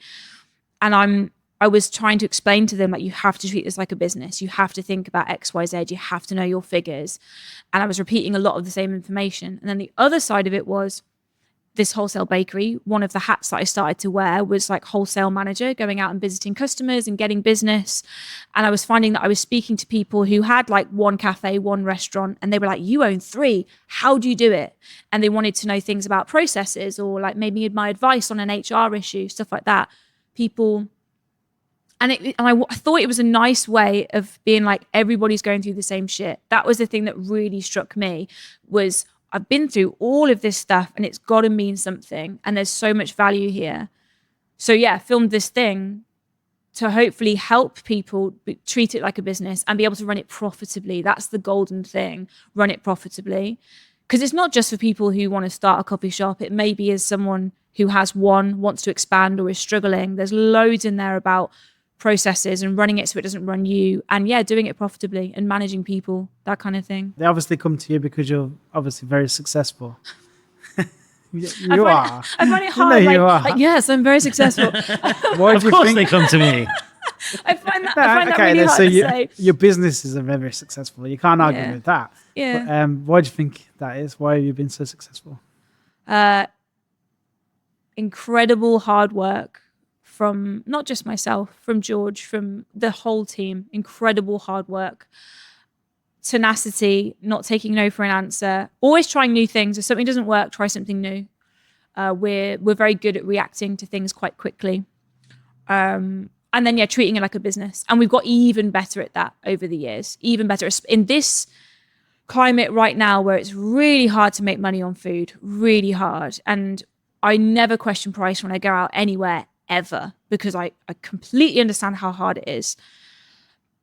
And I was trying to explain to them, like, you have to treat this like a business. You have to think about X, Y, Z. You have to know your figures. And I was repeating a lot of the same information. And then the other side of it was this wholesale bakery. One of the hats that I started to wear was like wholesale manager, going out and visiting customers and getting business. And I was finding that I was speaking to people who had like one cafe, one restaurant, and they were like, you own 3. How do you do it? And they wanted to know things about processes, or like maybe my advice on an HR issue, stuff like that. People, and I thought it was a nice way of being like, everybody's going through the same shit. That was the thing that really struck me, was I've been through all of this stuff and it's got to mean something. And there's so much value here. So yeah, filmed this thing to hopefully help people treat it like a business and be able to run it profitably. That's the golden thing. Run it profitably. Because it's not just for people who want to start a coffee shop. It may be as someone who has one, wants to expand, or is struggling. There's loads in there about processes and running it so it doesn't run you, and yeah, doing it profitably and managing people, that kind of thing. They obviously come to you because you're obviously very successful. you I find it hard. You know like, yes, I'm very successful. Why Of do you course think they come to me. I find that really hard so to say. Your businesses are very successful. You can't argue with that. Yeah. But, why do you think that is? Why have you been so successful? Incredible hard work from not just myself, from George, from the whole team. Incredible hard work. Tenacity, not taking no for an answer. Always trying new things. If something doesn't work, try something new. We're very good at reacting to things quite quickly. And then, yeah, treating it like a business. And we've got even better at that over the years. Even better. In this climate right now where it's really hard to make money on food, really hard. And I never question price when I go out anywhere ever, because I completely understand how hard it is.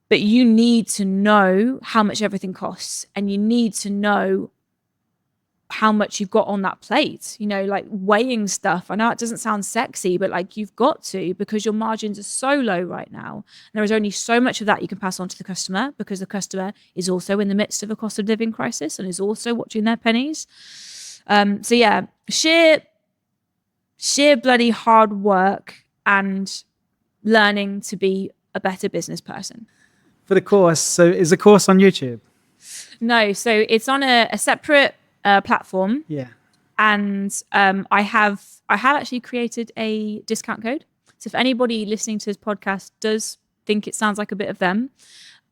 But you need to know how much everything costs, and you need to know how much you've got on that plate, like weighing stuff. I know it doesn't sound sexy, but like you've got to, because your margins are so low right now. And there is only so much of that you can pass on to the customer, because the customer is also in the midst of a cost of living crisis and is also watching their pennies. So yeah, sheer bloody hard work and learning to be a better business person. For the course, so is the course on YouTube? No, so it's on a separate platform. Yeah. And I have actually created a discount code. So if anybody listening to this podcast does think it sounds like a bit of them,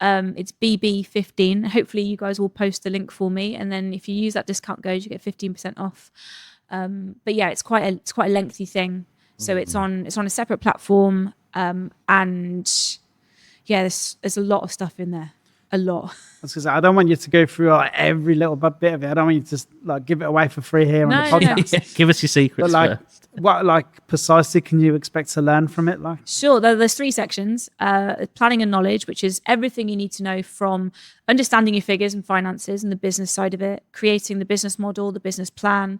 it's BB15. Hopefully you guys will post the link for me, and then if you use that discount code, you get 15% off. But yeah, it's quite a lengthy thing. So it's on a separate platform, and yeah, there's a lot of stuff in there. A lot. I don't want you to go through like every little bit of it. I don't want you to just like give it away for free here on the podcast. Yeah, give us your secrets. But like, what precisely can you expect to learn from it? Like, sure, there's 3 sections: planning and knowledge, which is everything you need to know from understanding your figures and finances and the business side of it, creating the business model, the business plan,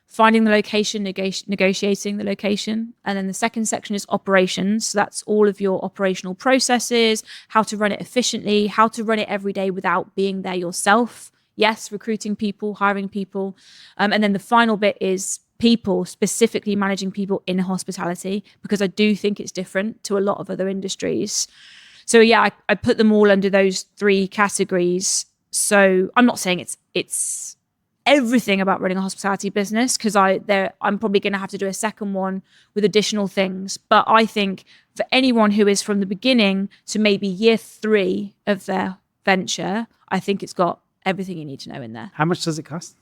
finding the location, negotiating the location. And then the second section is operations. So that's all of your operational processes, how to run it efficiently, how to run it every day without being there yourself. Yes, recruiting people, hiring people. And then the final bit is people, specifically managing people in hospitality, because I do think it's different to a lot of other industries. So yeah, I put them all under those 3 categories. So I'm not saying it's everything about running a hospitality business, because I'm probably going to have to do a second one with additional things. But I think for anyone who is from the beginning to maybe year 3 of their venture, I think it's got everything you need to know in there. how much does it cost?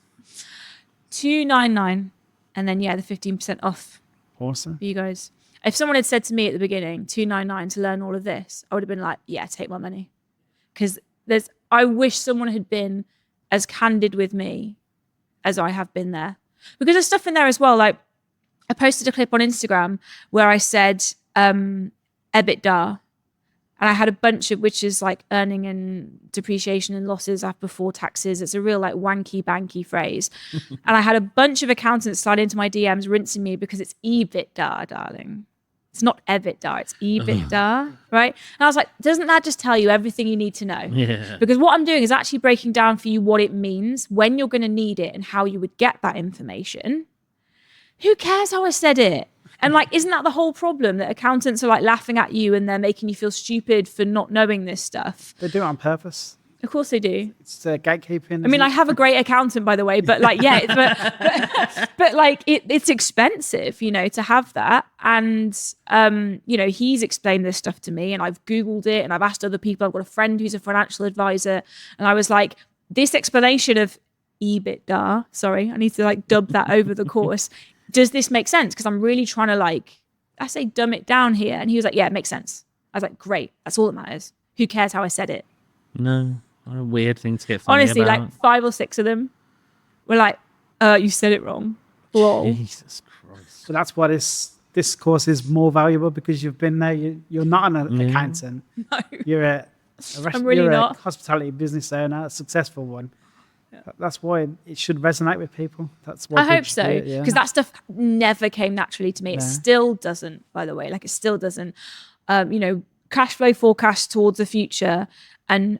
$299, and then the 15% off. Awesome. For you guys. If someone had said to me at the beginning, $299 to learn all of this, I would have been like, yeah, take my money. Because I wish someone had been as candid with me as I have been there, because there's stuff in there as well. Like I posted a clip on Instagram where I said EBITDA, and I had a bunch of, which is like earning and depreciation and losses after before taxes. It's a real like wanky banky phrase. And I had a bunch of accountants slide into my DMs rinsing me because it's EBITDA, darling. It's not EBITDA, it's EBITDA, right? And I was like, doesn't that just tell you everything you need to know? Yeah. Because what I'm doing is actually breaking down for you what it means, when you're going to need it, and how you would get that information. Who cares how I said it? And like, isn't that the whole problem? That accountants are like laughing at you and they're making you feel stupid for not knowing this stuff. They do it on purpose. Of course they do. It's gatekeeping. I mean, I have a great accountant, by the way, but like, yeah, but like it's expensive, to have that. And, he's explained this stuff to me, and I've Googled it and I've asked other people. I've got a friend who's a financial advisor, and I was like, this explanation of EBITDA, sorry, I need to like dub that over the course. Does this make sense? Because I'm really trying to dumb it down here. And he was like, yeah, it makes sense. I was like, great. That's all that matters. Who cares how I said it? No, what a weird thing to get funny honestly about. Like 5 or 6 of them were like, you said it wrong. Lol. Jesus Christ. So that's why this course is more valuable, because you've been there. You're not an accountant. No. You're I'm really not. a hospitality business owner, a successful one. That's why it should resonate with people. That's why I hope so, because that stuff never came naturally to me. It still doesn't, by the way. Like, it still doesn't. Cash flow forecast towards the future and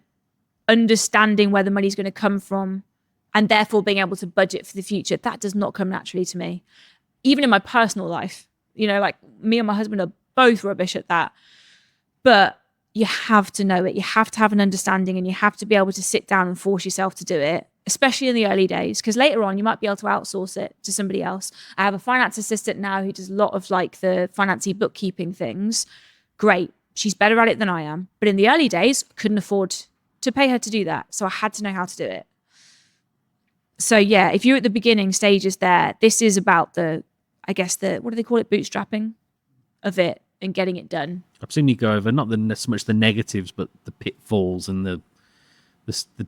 understanding where the money's going to come from, and therefore being able to budget for the future, that does not come naturally to me. Even in my personal life, like me and my husband are both rubbish at that. But you have to know it. You have to have an understanding, and you have to be able to sit down and force yourself to do it, especially in the early days, because later on you might be able to outsource it to somebody else. I have a finance assistant now who does a lot of like the financy bookkeeping things. Great. She's better at it than I am. But in the early days, couldn't afford to pay her to do that. So I had to know how to do it. So yeah, if you're at the beginning stages there, this is about what do they call it? Bootstrapping of it and getting it done. I've seen you go over not so much the negatives, but the pitfalls and the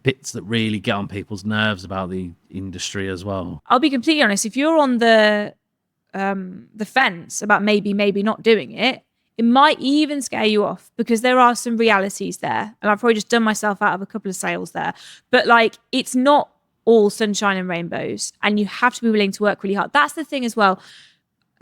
bits that really get on people's nerves about the industry as well. I'll be completely honest. If you're on the the fence about maybe not doing it, it might even scare you off because there are some realities there. And I've probably just done myself out of a couple of sales there. But like, it's not all sunshine and rainbows, and you have to be willing to work really hard. That's the thing as well.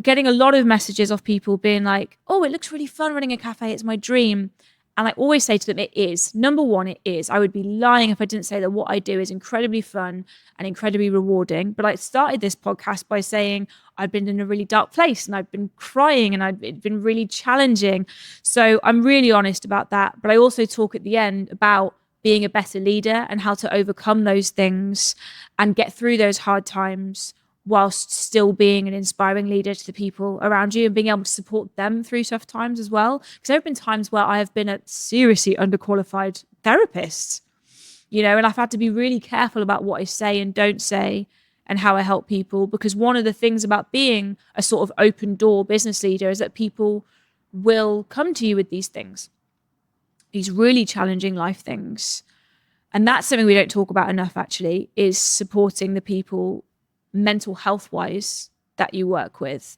Getting a lot of messages of people being like, oh, it looks really fun running a cafe. It's my dream. And I always say to them, it is. Number one, it is. I would be lying if I didn't say that what I do is incredibly fun and incredibly rewarding. But I started this podcast by saying I'd been in a really dark place and I'd been crying and it'd been really challenging. So I'm really honest about that. But I also talk at the end about being a better leader and how to overcome those things and get through those hard times whilst still being an inspiring leader to the people around you and being able to support them through tough times as well. Because there have been times where I have been a seriously underqualified therapist, and I've had to be really careful about what I say and don't say and how I help people. Because one of the things about being a sort of open door business leader is that people will come to you with these things, these really challenging life things. And that's something we don't talk about enough, actually, is supporting the people mental health wise that you work with.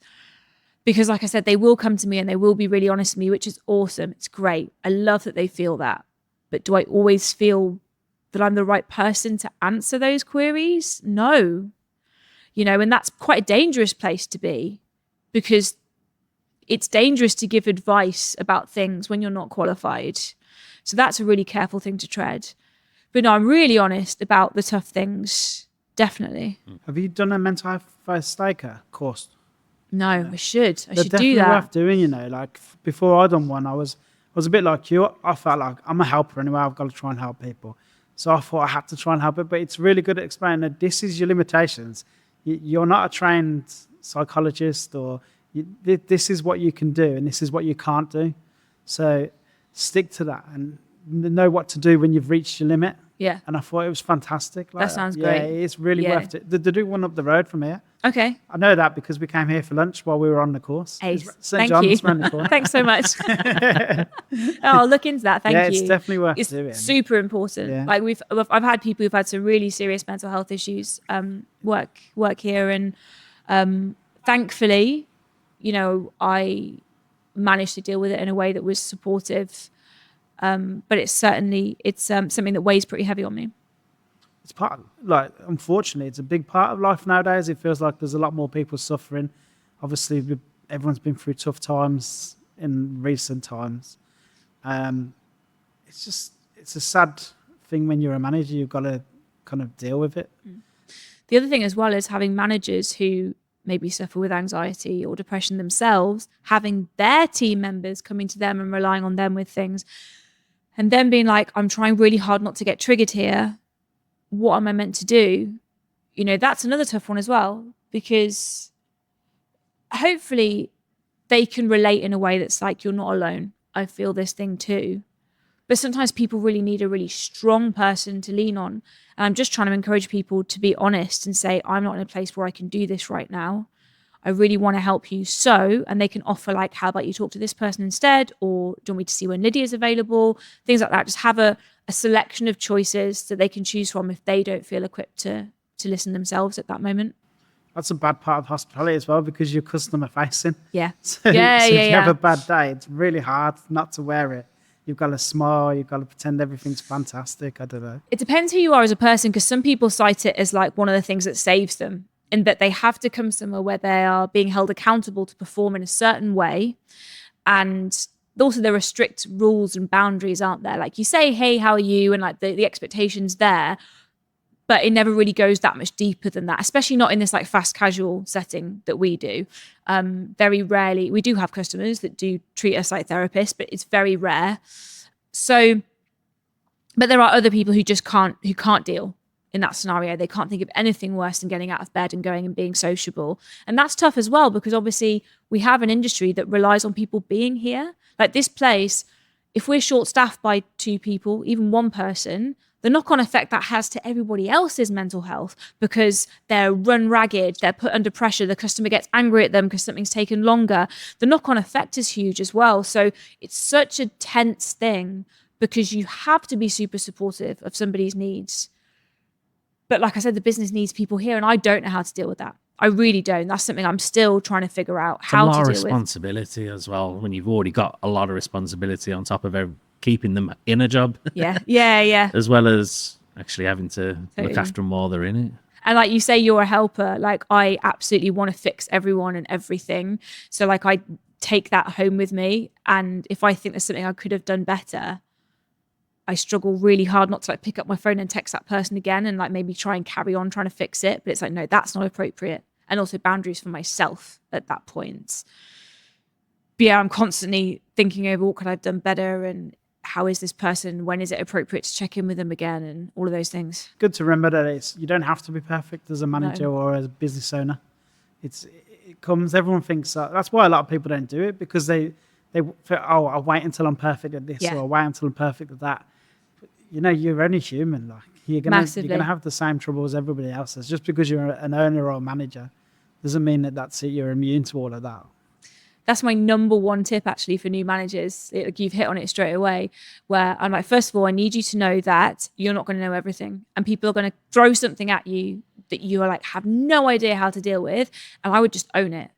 Because like I said, they will come to me and they will be really honest with me, which is awesome. It's great. I love that they feel that. But do I always feel that I'm the right person to answer those queries? No. And that's quite a dangerous place to be, because it's dangerous to give advice about things when you're not qualified. So that's a really careful thing to tread. But no, I'm really honest about the tough things. Definitely. Have you done a mental health first staker course? No, I should. I They're should do that. worth doing, like before I done one, I was a bit like you. I felt like I'm a helper anyway. I've got to try and help people. So I thought I had to try and help it, but it's really good at explaining that this is your limitations. You're not a trained psychologist, or this is what you can do and this is what you can't do. So stick to that and know what to do when you've reached your limit. Yeah. And I thought it was fantastic. That sounds yeah, great. it's really worth it. They do one up the road from here. Okay. I know that because we came here for lunch while we were on the course. Ace. St. Thank John's you. around the corner. Thanks so much. I'll look into that. Thank you. Yeah, it's definitely worth It's doing. super important. Yeah. Like I've had people who've had some really serious mental health issues work here, and thankfully, I managed to deal with it in a way that was supportive. But it's something that weighs pretty heavy on me. It's unfortunately, it's a big part of life nowadays. It feels like there's a lot more people suffering. Obviously, everyone's been through tough times in recent times. It's a sad thing when you're a manager. You've got to kind of deal with it. The other thing as well is having managers who maybe suffer with anxiety or depression themselves, having their team members coming to them and relying on them with things, and then being like, I'm trying really hard not to get triggered here. What am I meant to do? That's another tough one as well, because hopefully they can relate in a way that's like, you're not alone. I feel this thing too. But sometimes people really need a really strong person to lean on. And I'm just trying to encourage people to be honest and say, I'm not in a place where I can do this right now. I really want to help you. And they can offer like, how about you talk to this person instead? Or do you want me to see when Lydia's available? Things like that. Just have a selection of choices that they can choose from if they don't feel equipped to listen themselves at that moment. That's a bad part of hospitality as well, because you're customer facing. Yeah. So if you have a bad day, it's really hard not to wear it. You've got to smile. You've got to pretend everything's fantastic. I don't know. It depends who you are as a person, because some people cite it as like one of the things that saves them, in that they have to come somewhere where they are being held accountable to perform in a certain way. And also there are strict rules and boundaries, aren't there? Like you say, hey, how are you? And like the expectation's there, but it never really goes that much deeper than that, especially not in this like fast casual setting that we do. Very rarely, we do have customers that do treat us like therapists, but it's very rare. So, but there are other people who just can't deal in that scenario. They can't think of anything worse than getting out of bed and going and being sociable. And that's tough as well, because obviously we have an industry that relies on people being here. Like this place, if we're short-staffed by 2 people, even 1 person, the knock-on effect that has to everybody else's mental health, because they're run ragged, they're put under pressure, the customer gets angry at them because something's taken longer. The knock-on effect is huge as well. So it's such a tense thing, because you have to be super supportive of somebody's needs. But like I said, the business needs people here, and I don't know how to deal with that. I really don't. That's something I'm still trying to figure out It's how a lot to of deal with. responsibility as well when you've already got a lot of responsibility on top of keeping them in a job. Yeah. As well as actually having to look Totally. after them while they're in it. And like you say, you're a helper. Like I absolutely want to fix everyone and everything. So like I take that home with me. And if I think there's something I could have done better, I struggle really hard not to like pick up my phone and text that person again and like maybe try and carry on trying to fix it. But it's like, no, that's not appropriate. And also boundaries for myself at that point. But yeah, I'm constantly thinking over what could I have done better and how is this person, when is it appropriate to check in with them again and all of those things. Good to remember that you don't have to be perfect as a manager or as a business owner. It comes, everyone thinks that's why a lot of people don't do it, because they feel, oh, I'll wait until I'm perfect at this or I'll wait until I'm perfect at that. But, you know, you're only human. Like you're gonna have the same trouble as everybody else has. Just because you're an owner or a manager doesn't mean that that's it. You're immune to all of that. That's my number one tip actually for new managers. You've hit on it straight away, where I'm like, first of all, I need you to know that you're not going to know everything and people are going to throw something at you that you are like, have no idea how to deal with. And I would just own it.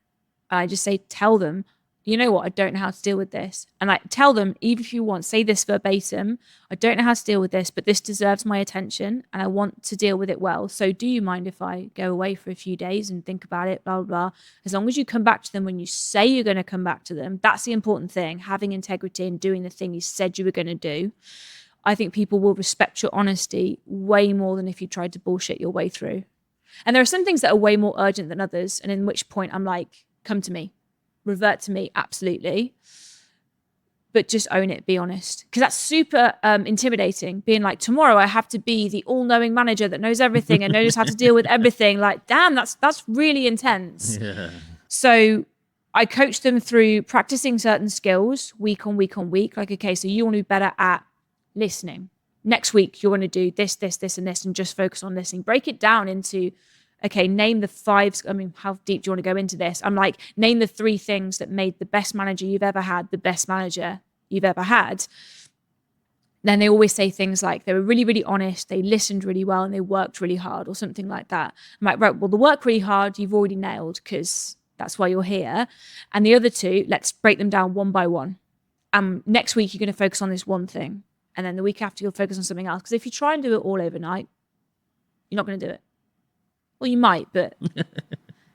I just say, tell them, you know what? I don't know how to deal with this. And like, tell them, even if you want, say this verbatim, I don't know how to deal with this, but this deserves my attention and I want to deal with it well. So do you mind if I go away for a few days and think about it, blah, blah, blah. As long as you come back to them when you say you're going to come back to them, that's the important thing, having integrity and doing the thing you said you were going to do. I think people will respect your honesty way more than if you tried to bullshit your way through. And there are some things that are way more urgent than others. And in which point I'm like, come to me. Revert to me, absolutely. But just own it, be honest. Because that's super intimidating. Being like, tomorrow I have to be the all-knowing manager that knows everything and knows how to deal with everything. Like, damn, that's really intense. Yeah. So I coach them through practicing certain skills week on week on week. Like, okay, so you want to be better at listening. Next week, you want to do this, this, this, and this, and just focus on listening. Break it down into, okay, name the 5. I mean, how deep do you want to go into this? I'm like, name the 3 things that made the best manager you've ever had the best manager you've ever had. Then they always say things like they were really, really honest, they listened really well, and they worked really hard or something like that. I'm like, right, well, the work really hard, you've already nailed because that's why you're here. And the other 2, let's break them down one by one. Next week, you're going to focus on this one thing. And then the week after, you'll focus on something else. Because if you try and do it all overnight, you're not going to do it. Well, you might, but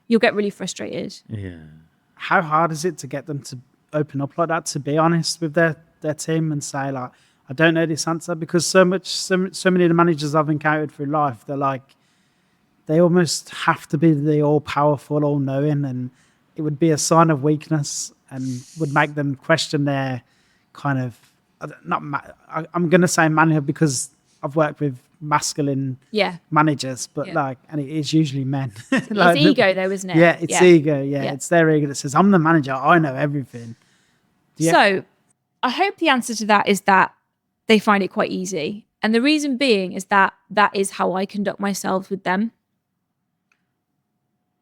you'll get really frustrated. Yeah. How hard is it to get them to open up like that, to be honest with their team and say, like, I don't know this answer? Because so many of the managers I've encountered through life, they're like, they almost have to be the all-powerful, all-knowing, and it would be a sign of weakness and would make them question their kind of, I'm going to say manhood because I've worked with masculine managers, but and it is usually men. Like, it's ego though, isn't it? Yeah, it's ego. Yeah, it's their ego that says, I'm the manager, I know everything. Yeah. So I hope the answer to that is that they find it quite easy. And the reason being is that is how I conduct myself with them.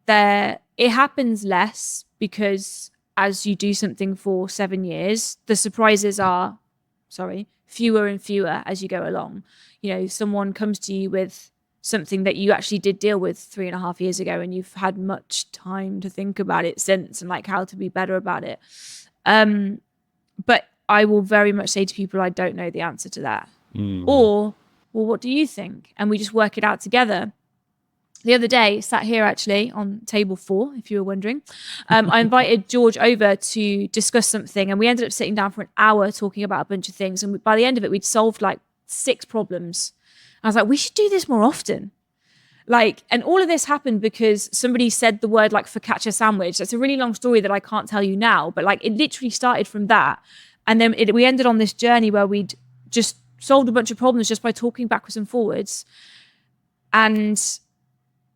It happens less because as you do something for 7 years, the surprises are, fewer and fewer as you go along. You know, someone comes to you with something that you actually did deal with 3.5 years ago and you've had much time to think about it since and like how to be better about it. But I will very much say to people, I don't know the answer to that. Or, well, what do you think? And we just work it out together. The other day, sat here actually on table 4, if you were wondering, I invited George over to discuss something and we ended up sitting down for an hour talking about a bunch of things. And by the end of it, we'd solved like 6 problems. I was like, we should do this more often. Like, and all of this happened because somebody said the word like focaccia sandwich. That's a really long story that I can't tell you now, but like it literally started from that. And then we ended on this journey where we'd just solved a bunch of problems just by talking backwards and forwards. And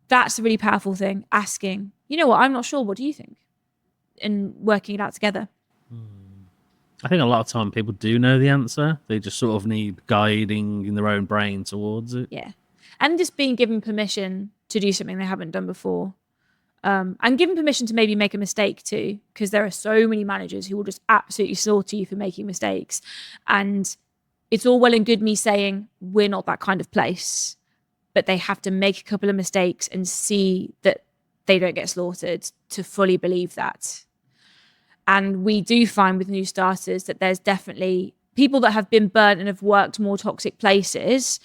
that's a really powerful thing, asking, you know what, I'm not sure, what do you think? And working it out together. I think a lot of time people do know the answer. They just sort of need guiding in their own brain towards it. Yeah. And just being given permission to do something they haven't done before. And given permission to maybe make a mistake too, because there are so many managers who will just absolutely slaughter you for making mistakes. And it's all well and good me saying, we're not that kind of place. But they have to make a couple of mistakes and see that they don't get slaughtered to fully believe that. And we do find with new starters that there's definitely people that have been burnt and have worked more toxic places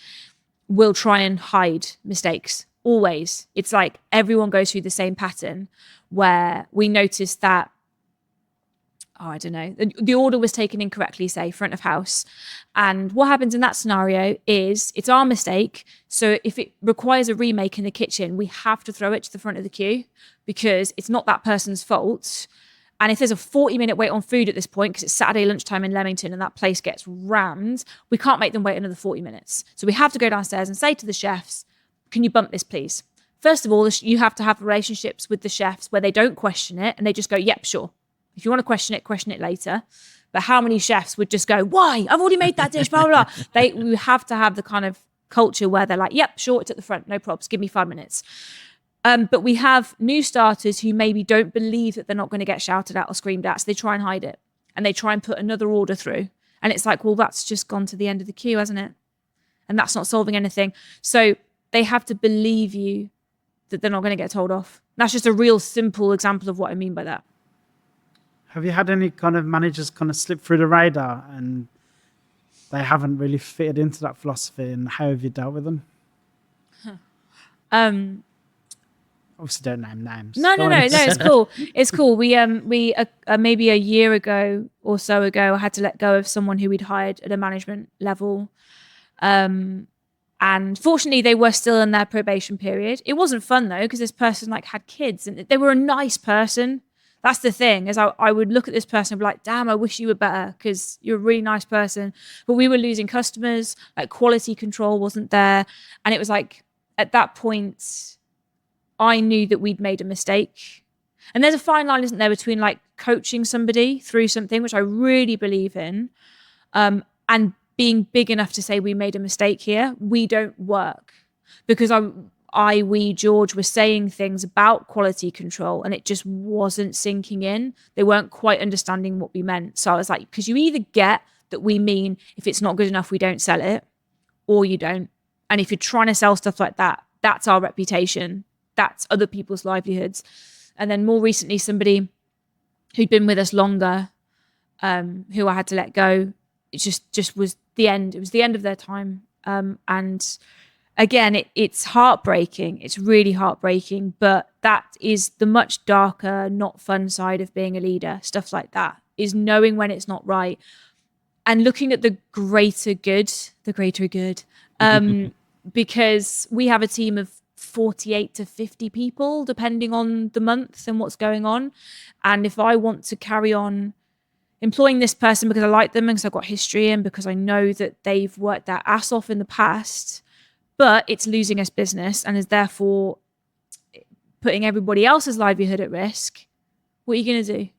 will try and hide mistakes. Always. It's like everyone goes through the same pattern where we notice that, I don't know, the order was taken incorrectly, say, front of house. And what happens in that scenario is it's our mistake. So if it requires a remake in the kitchen, we have to throw it to the front of the queue because it's not that person's fault. And if there's a 40-minute wait on food at this point, because it's Saturday lunchtime in Leamington and that place gets rammed, we can't make them wait another 40 minutes. So we have to go downstairs and say to the chefs, can you bump this, please? First of all, you have to have relationships with the chefs where they don't question it and they just go, yep, sure. If you want to question it later. But how many chefs would just go, why? I've already made that dish, blah, blah, blah. We have to have the kind of culture where they're like, yep, sure, it's at the front, no probs, give me 5 minutes. But we have new starters who maybe don't believe that they're not going to get shouted at or screamed at, so they try and hide it. And they try and put another order through. And it's like, well, that's just gone to the end of the queue, hasn't it? And that's not solving anything. So they have to believe you that they're not going to get told off. That's just a real simple example of what I mean by that. Have you had any kind of managers kind of slip through the radar and they haven't really fitted into that philosophy, and how have you dealt with them? Obviously don't name names. No, it's cool. It's cool. We maybe a year ago or so ago, I had to let go of someone who we'd hired at a management level. And fortunately, they were still in their probation period. It wasn't fun though, because this person like had kids and they were a nice person. That's the thing, is I would look at this person and be like, damn, I wish you were better because you're a really nice person. But we were losing customers, like quality control wasn't there. And it was like, at that point, I knew that we'd made a mistake. And there's a fine line, isn't there, between like coaching somebody through something, which I really believe in, and being big enough to say we made a mistake here. We don't work. Because George was saying things about quality control and it just wasn't sinking in. They weren't quite understanding what we meant. So I was like, because you either get that we mean if it's not good enough, we don't sell it, or you don't. And if you're trying to sell stuff like that, that's our reputation. That's other people's livelihoods. And then more recently, somebody who'd been with us longer, who I had to let go, it just was the end. It was the end of their time. And again, it's heartbreaking. It's really heartbreaking, but that is the much darker, not fun side of being a leader. Stuff like that is knowing when it's not right and looking at the greater good, because we have a team of 48 to 50 people, depending on the month and what's going on. And if I want to carry on employing this person because I like them and because I've got history and because I know that they've worked their ass off in the past, but it's losing us business and is therefore putting everybody else's livelihood at risk, what are you going to do?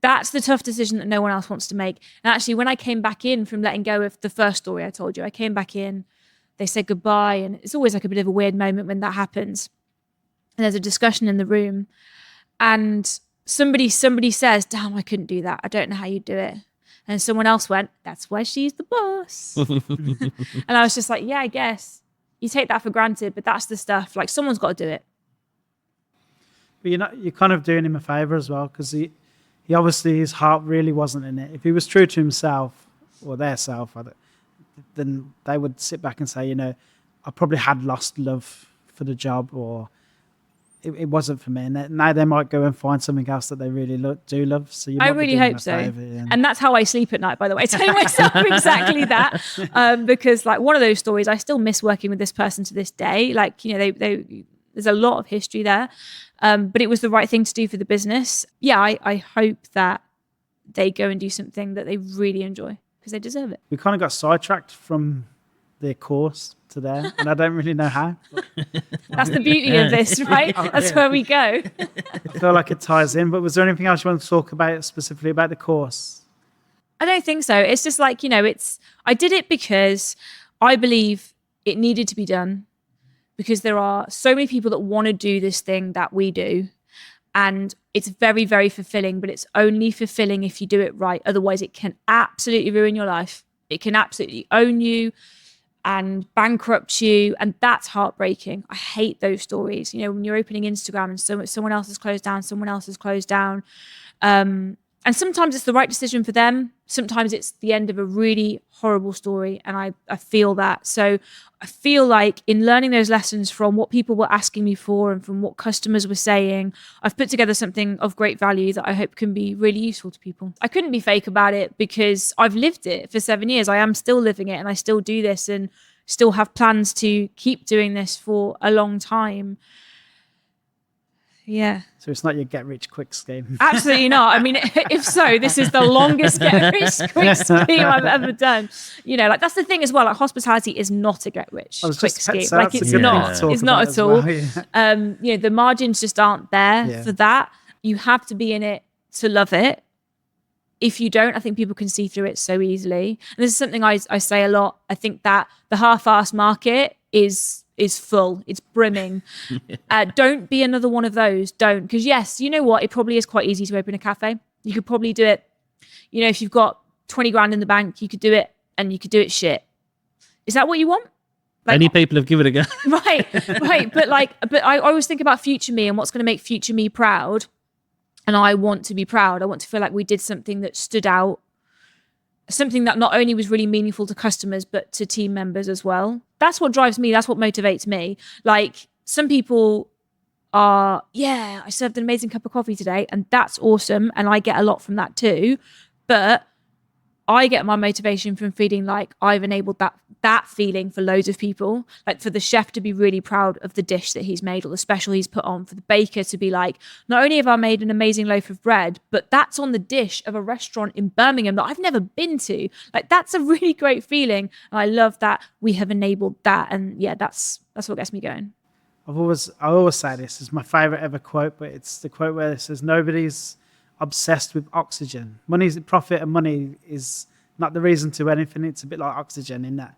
That's the tough decision that no one else wants to make. And actually, when I came back in from letting go of the first story I told you, I came back in, they said goodbye, and it's always like a bit of a weird moment when that happens. And there's a discussion in the room, and somebody says, damn, I couldn't do that. I don't know how you do it. And someone else went, that's why she's the boss. And I was just like, yeah, I guess. You take that for granted, but that's the stuff. Like, someone's got to do it. But you're kind of doing him a favour as well, because he obviously, his heart really wasn't in it. If he was true to himself or their self, then they would sit back and say, I probably had lost love for the job, or it wasn't for me. And now they might go and find something else that they really do love. So I really hope so. And that's how I sleep at night, by the way, telling myself exactly that. Because like one of those stories, I still miss working with this person to this day. Like, there's a lot of history there. But it was the right thing to do for the business. Yeah, I hope that they go and do something that they really enjoy because they deserve it. We kind of got sidetracked from their course to there, and I don't really know how. That's the beauty of this, right? That's where we go. I feel like it ties in, but was there anything else you want to talk about specifically about the course? I don't think so. It's just like, I did it because I believe it needed to be done, because there are so many people that want to do this thing that we do. And it's very, very fulfilling, but it's only fulfilling if you do it right. Otherwise, it can absolutely ruin your life. It can absolutely own you. and bankrupt you. And that's heartbreaking. I hate those stories. You know, when you're opening Instagram and someone else has closed down, someone else has closed down. And sometimes it's the right decision for them. Sometimes it's the end of a really horrible story. And I feel that. So I feel like in learning those lessons from what people were asking me for and from what customers were saying, I've put together something of great value that I hope can be really useful to people. I couldn't be fake about it because I've lived it for 7 years. I am still living it and I still do this and still have plans to keep doing this for a long time. Yeah. So it's not your get rich quick scheme. Absolutely not. I mean, if so, this is the longest get rich quick scheme I've ever done. You know, like that's the thing as well. Like hospitality is not a get rich quick scheme. Like it's not. It's not at all. Well, yeah. You know, the margins just aren't there for that. You have to be in it to love it. If you don't, I think people can see through it so easily. And this is something I say a lot. I think that the half-assed market is full. It's brimming. Don't be another one of those. Don't. Because yes, you know what? It probably is quite easy to open a cafe. You could probably do it. You know, if you've got 20 grand in the bank, you could do it and you could do it shit. Is that what you want? Like, many people have given it a go. Right. But I always think about future me and what's going to make future me proud. And I want to be proud. I want to feel like we did something that stood out. Something that not only was really meaningful to customers, but to team members as well. That's what drives me. That's what motivates me. Like some people are, I served an amazing cup of coffee today and that's awesome. And I get a lot from that too. But I get my motivation from feeling like I've enabled that feeling for loads of people. Like for the chef to be really proud of the dish that he's made or the special he's put on. For the baker to be like, not only have I made an amazing loaf of bread, but that's on the dish of a restaurant in Birmingham that I've never been to. Like that's a really great feeling. And I love that we have enabled that. And yeah, that's what gets me going. I always say this is my favorite ever quote, but it's the quote where it says nobody's obsessed with oxygen. Profit and money is not the reason to anything. It's a bit like oxygen in that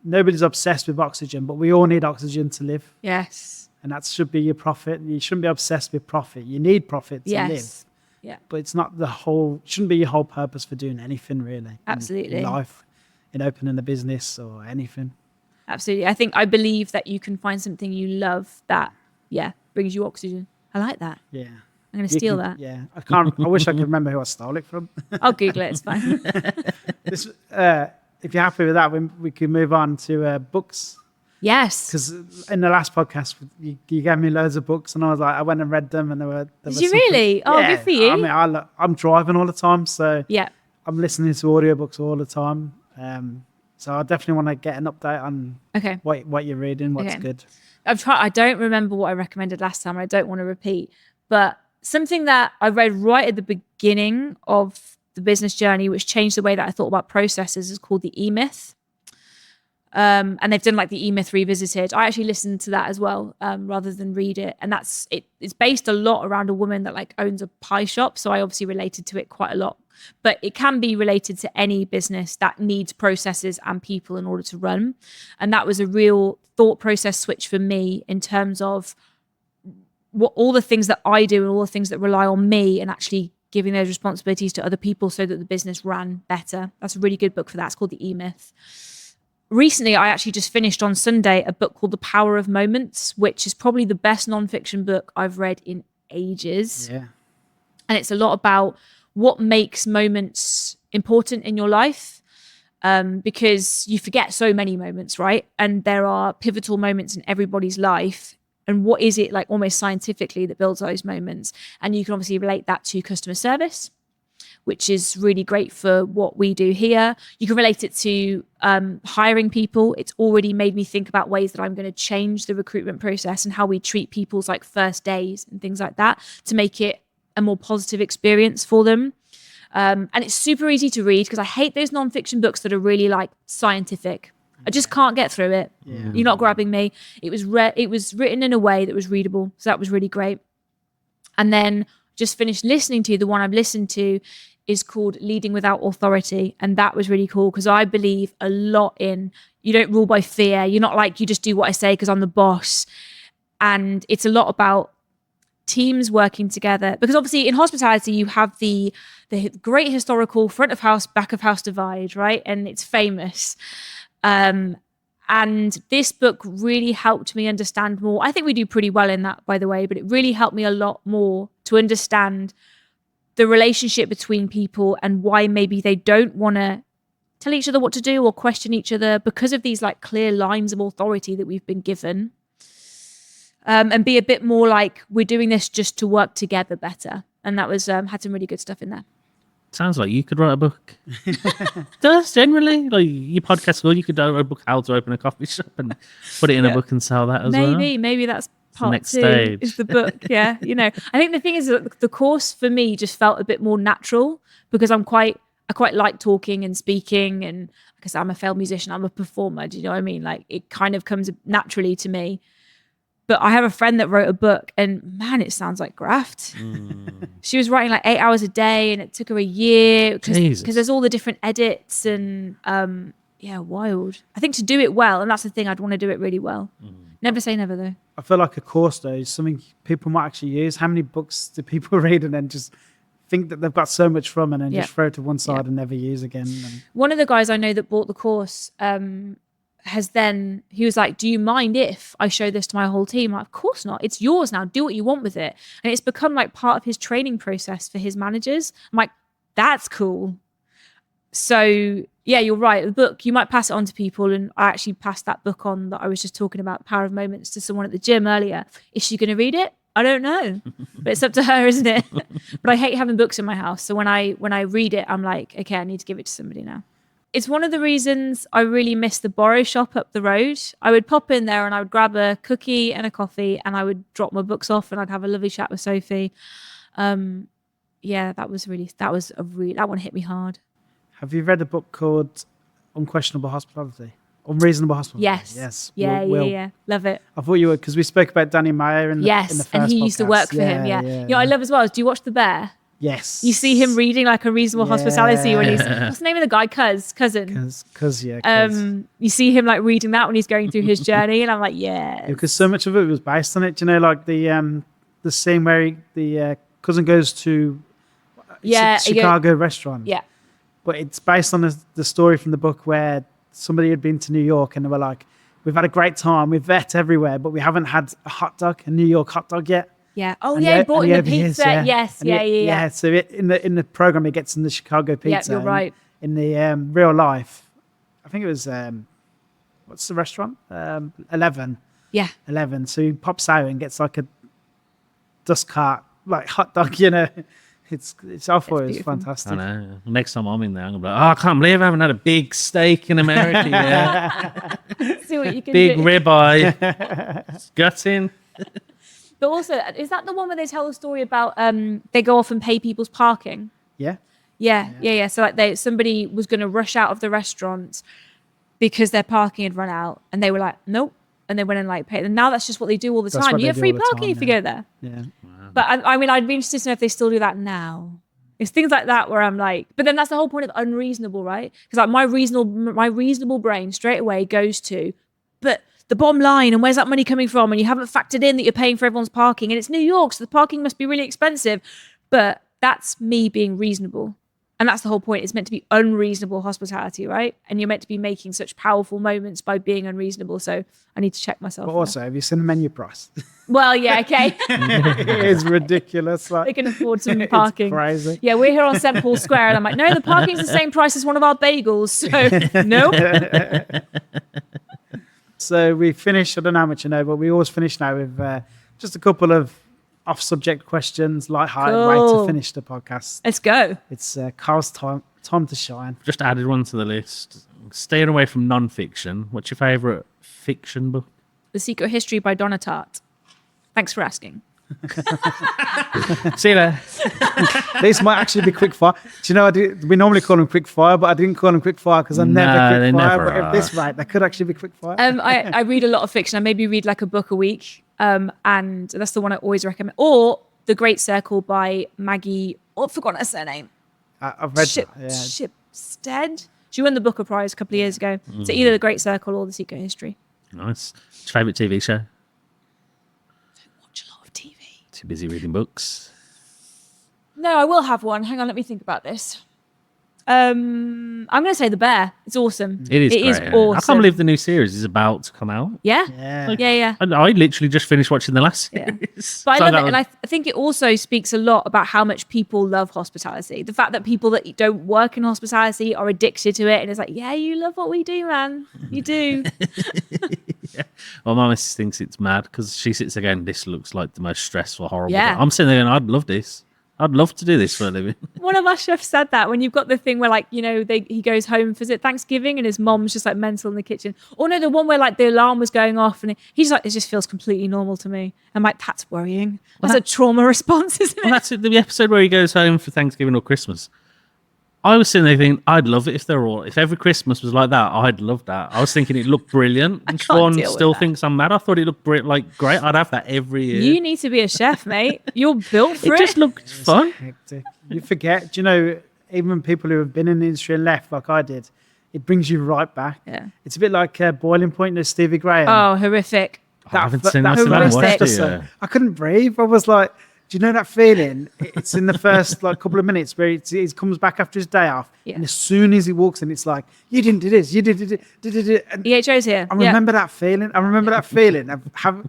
nobody's obsessed with oxygen, but we all need oxygen to live. Yes. And that should be your profit. You shouldn't be obsessed with profit. You need profit to live. Yeah. But it's not shouldn't be your whole purpose for doing anything really. Absolutely. In life, in opening a business or anything. Absolutely. I believe that you can find something you love that, brings you oxygen. I like that. Yeah. I'm going to steal that. Yeah. I wish I could remember who I stole it from. I'll Google it. It's fine. If you're happy with that, we can move on to books. Yes. Because in the last podcast, you gave me loads of books and I was like, I went and read them and there were Did you really? Oh, good for you. I mean, I'm driving all the time. So yeah, I'm listening to audiobooks all the time. So I definitely want to get an update on what you're reading, what's good. I don't remember what I recommended last time. I don't want to repeat. But something that I read right at the beginning of the business journey, which changed the way that I thought about processes, is called the E-Myth. And they've done like the E-Myth Revisited. I actually listened to that as well, rather than read it. And it's based a lot around a woman that like owns a pie shop. So I obviously related to it quite a lot. But it can be related to any business that needs processes and people in order to run. And that was a real thought process switch for me in terms of what all the things that I do and all the things that rely on me and actually giving those responsibilities to other people so that the business ran better. That's a really good book for that. It's called the E-Myth. Recently, I actually just finished on Sunday a book called The Power of Moments, which is probably the best nonfiction book I've read in ages. Yeah. And it's a lot about what makes moments important in your life, because you forget so many moments, right? And there are pivotal moments in everybody's life. And what is it like almost scientifically that builds those moments? And you can obviously relate that to customer service, which is really great for what we do here. You can relate it to hiring people. It's already made me think about ways that I'm going to change the recruitment process and how we treat people's like first days and things like that to make it a more positive experience for them. And it's super easy to read because I hate those nonfiction books that are really like scientific. I just can't get through it. Yeah. You're not grabbing me. It was written in a way that was readable. So that was really great. And then just finished listening to the one I've listened to is called Leading Without Authority. And that was really cool because I believe a lot in, you don't rule by fear. You're not like, you just do what I say because I'm the boss. And it's a lot about teams working together, because obviously in hospitality you have the great historical front of house, back of house divide, right? And it's famous. And And this book really helped me understand more. I think we do pretty well in that, by the way, but it really helped me a lot more to understand the relationship between people and why maybe they don't want to tell each other what to do or question each other because of these like clear lines of authority that we've been given. And be a bit more like, we're doing this just to work together better. And that was had some really good stuff in there. Sounds like you could write a book. Does generally, like your podcast, well, you could write a book how to open a coffee shop and put it in a book and sell that as well. Maybe that's part next 2 stage. is the book. Yeah, I think the thing is that the course for me just felt a bit more natural because I quite like talking and speaking, and because I'm a failed musician, I'm a performer. Do you know what I mean? Like it kind of comes naturally to me. But I have a friend that wrote a book and man, it sounds like graft. She was writing like 8 hours a day and it took her a year because there's all the different edits and wild. I think to do it well, and that's the thing, I'd want to do it really well. Never say never though. I feel like a course though is something people might actually use. How many books do people read and then just think that they've got so much from and then just throw it to one side and never use again? One of the guys I know that bought the course, he was like, do you mind if I show this to my whole team? I'm like, of course not. It's yours now. Do what you want with it. And it's become like part of his training process for his managers. I'm like, that's cool. So yeah, you're right. The book, you might pass it on to people. And I actually passed that book on that I was just talking about, Power of Moments, to someone at the gym earlier. Is she going to read it? I don't know, but it's up to her, isn't it? But I hate having books in my house. So when I read it, I'm like, okay, I need to give it to somebody now. It's one of the reasons I really miss the Borrow shop up the road. I would pop in there and I would grab a cookie and a coffee and I would drop my books off and I'd have a lovely chat with Sophie. That one hit me hard. Have you read a book called Unquestionable Hospitality? Unreasonable Hospitality? Yes. Yeah. Love it. I thought you would, because we spoke about Danny Meyer in the first and he used to work for him. Yeah. I love as well. Do you watch The Bear? Yes. You see him reading like a reasonable hospitality when he's, what's the name of the guy? Cousin. You see him like reading that when he's going through his journey, and I'm like, yeah. Because so much of it was based on it. Do you know, like the scene where the cousin goes to Chicago restaurant. Yeah. But it's based on the story from the book where somebody had been to New York and they were like, we've had a great time, we've vet everywhere, but we haven't had a New York hot dog yet. Yeah. Oh, he bought in the pizza. Yes. Yeah. So in the program, he gets in the Chicago pizza. Yeah, you're right. In the real life, I think it was what's the restaurant? 11. Yeah. 11. So he pops out and gets like a dust cart, like hot dog. You know, it's fantastic. I know. Next time I'm in there, I'm gonna be like, oh, I can't believe I haven't had a big steak in America yet. See what you can big do. ribeye, it's gutting. But also, is that the one where they tell the story about they go off and pay people's parking? Yeah. So like somebody was going to rush out of the restaurant because their parking had run out, and they were like, nope, and they went and like paid. And now that's just what they do all the time. You get free parking if you go there. Yeah. Wow. But I mean, I'd be interested to know if they still do that now. It's things like that where I'm like, but then that's the whole point of unreasonable, right? Because like my reasonable brain straight away goes to, but the bottom line, and where's that money coming from? And you haven't factored in that you're paying for everyone's parking, and it's New York, so the parking must be really expensive. But that's me being reasonable. And that's the whole point. It's meant to be unreasonable hospitality, right? And you're meant to be making such powerful moments by being unreasonable. So I need to check myself. But also, have you seen the menu price? Well, yeah, okay. It's ridiculous. Like, they can afford some parking. It's crazy. Yeah, we're here on St. Paul's Square, and I'm like, no, the parking's the same price as one of our bagels. So, nope. So we finish, I don't know how much you know, but we always finish now with just a couple of off-subject questions, light-hearted way to finish the podcast. Let's go. It's Carl's time to shine. Just added one to the list. Staying away from non-fiction. What's your favourite fiction book? The Secret History by Donna Tartt. Thanks for asking. See you there. This might actually be Quickfire. Do you know, we normally call them Quickfire, but I didn't call them Quickfire because I never Quickfire. But if this right, that could actually be Quickfire. I read a lot of fiction. I maybe read like a book a week. And that's the one I always recommend. Or The Great Circle by Maggie. Oh, I've forgotten her surname. I've read Shipstead. She won the Booker Prize a couple of years ago. So either The Great Circle or The Secret History. Nice. What's your favourite TV show? Watch a lot of TV. Too busy reading books. No, I will have one. Hang on, let me think about this. I'm going to say The Bear. It's awesome. It is It great, is yeah. awesome. I can't believe the new series is about to come out. Yeah. Yeah. Yeah. I literally just finished watching the last Yeah. series. But I So love that it, and I think it also speaks a lot about how much people love hospitality. The fact that people that don't work in hospitality are addicted to it, and it's like, yeah, you love what we do, man. You do. Well, my missus thinks it's mad because she sits there going, this looks like the most stressful, horrible Yeah. thing. I'm sitting there going, I'd love this. I'd love to do this for a living. One of our chefs said that when you've got the thing where, like, you know, he goes home for Thanksgiving and his mom's just like mental in the kitchen. Or no, the one where like the alarm was going off and he's like, it just feels completely normal to me. I'm like, that's worrying. That's a trauma response, isn't it? Well, that's the episode where he goes home for Thanksgiving or Christmas. I was sitting there thinking, I'd love it if every Christmas was like that. I'd love that. I was thinking it looked brilliant. And can't Siobhan deal with still that. thinks I'm mad. I thought it looked great. I'd have that every year. You need to be a chef, mate. You're built for it it. just looked fun. Hectic. You forget, do you know, even people who have been in the industry and left like I did, it brings you right back. Yeah. It's a bit like Boiling Point with Stevie Graham. Oh, horrific. I haven't seen that. I still horrific haven't watched it episode. yet. I couldn't breathe. I was like, do you know that feeling? It's in the first like couple of minutes where he comes back after his day off, Yeah. and as soon as he walks in, it's like, you didn't do this, you did it. And EHO's here. I remember that feeling. I remember that feeling of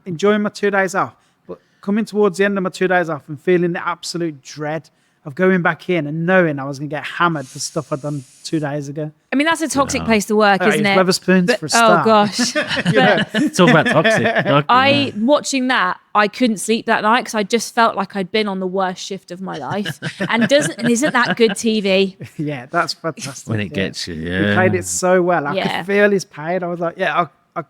enjoying my 2 days off, but coming towards the end of my 2 days off and feeling the absolute dread of going back in and knowing I was going to get hammered for stuff I'd done 2 days ago. I mean, that's a toxic place to work, isn't it? Weatherspoons But- for a start. Oh gosh. But Talk about toxic. watching that, I couldn't sleep that night because I just felt like I'd been on the worst shift of my life. And isn't that good TV? Yeah, that's fantastic. When it yeah. gets you, He yeah. played it so well. I Yeah. could feel his pain. I was like, yeah,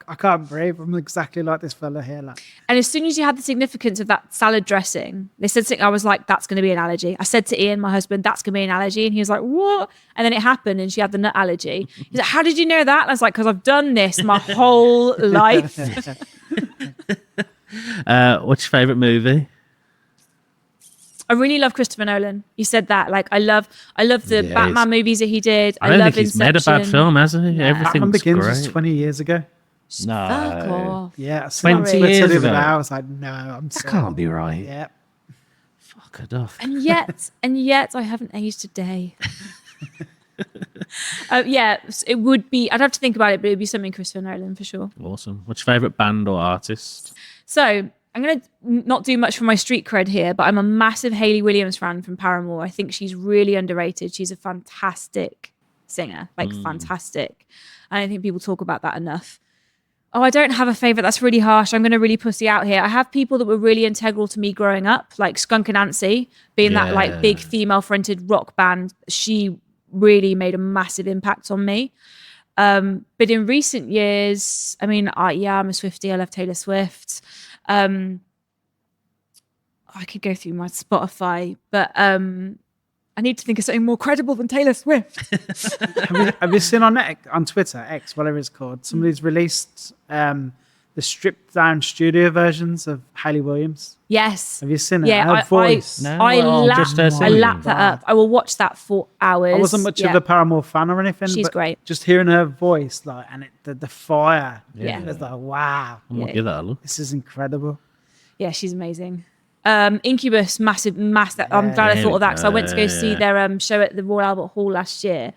I can't breathe. I'm exactly like this fella here. Like, And as soon as you had the significance of that salad dressing, they said something. I was like, that's going to be an allergy. I said to Ian, my husband, that's going to be an allergy. And he was like, what? And then it happened and she had the nut allergy. He's like, how did you know that? And I was like, because I've done this my whole life. What's your favourite movie? I really love Christopher Nolan. You said that. Like, I love the Yeah, Batman movies that he did. I don't love think he's made a bad Inception. film, has he? Nah. Batman Everything's Begins was great. 20 years ago. Fuck No. off. Yeah, I seen it on 20 Twitter years the other ago. day. I was like, no, I'm That sorry. can't be right. Yeah. Fuck it off. And yet I haven't aged a day. Yeah, it would be, I'd have to think about it, but it would be something Christopher Nolan for sure. Awesome. What's your favourite band or artist? So I'm going to not do much for my street cred here, but I'm a massive Hayley Williams fan from Paramore. I think she's really underrated. She's a fantastic singer, like fantastic. I don't think people talk about that enough. Oh, I don't have a favorite. That's really harsh. I'm going to really pussy out here. I have people that were really integral to me growing up, like Skunk Anansie, being that like big female fronted rock band. She really made a massive impact on me. But in recent years, I mean, yeah, I'm a Swiftie. I love Taylor Swift. I could go through my Spotify, but I need to think of something more credible than Taylor Swift. Have you seen on Twitter, X, whatever it's called, somebody's released the stripped down studio versions of Hayley Williams? Yes. Have you seen it? Yeah, Her voice. No, I well, lap, just her I singing. lap that up. I will watch that for hours. I wasn't much of Yeah. a Paramore fan or anything. She's but great. Just hearing her voice, like, and the fire. Yeah. It's like, wow, I'm going to Yeah. give that a look. this is incredible. Yeah, she's amazing. Incubus, massive. I'm glad I There thought we of that because I went to go go, see yeah. their show at the Royal Albert Hall last year,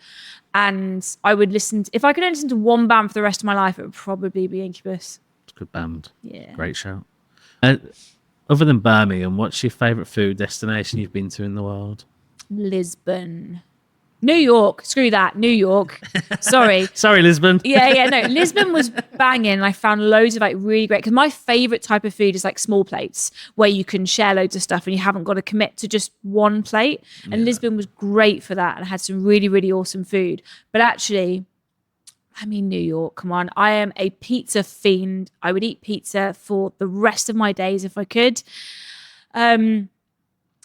and I would listen. If I could only listen to one band for the rest of my life, it would probably be Incubus. It's a good band. Yeah. Great shout. Other than Birmingham, what's your favourite food destination you've been to in the world? Lisbon, New York. Screw that, New York. Sorry. Sorry, Lisbon. Yeah, no. Lisbon was banging. And I found loads of like really great because my favorite type of food is like small plates where you can share loads of stuff and you haven't got to commit to just one plate. And Lisbon was great for that and had some really, really awesome food. But actually, I mean, New York, come on. I am a pizza fiend. I would eat pizza for the rest of my days if I could.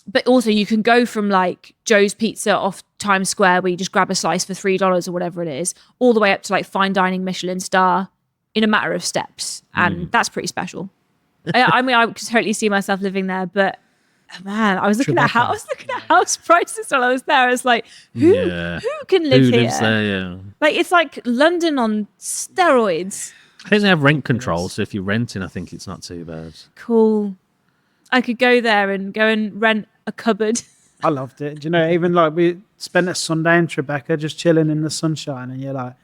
But also you can go from like Joe's Pizza off Times Square where you just grab a slice for $3 or whatever it is, all the way up to like fine dining Michelin star in a matter of steps. And that's pretty special. I mean, I could totally see myself living there, but man, I was looking at house prices while I was there. I was like, who can live Who here? lives there, yeah. Like it's like London on steroids. I think they have rent control, so if you're renting, I think it's not too bad. Cool. I could go there and rent a cupboard I loved it. Do you know, even like we spent a Sunday in Tribeca just chilling in the sunshine, and you're like,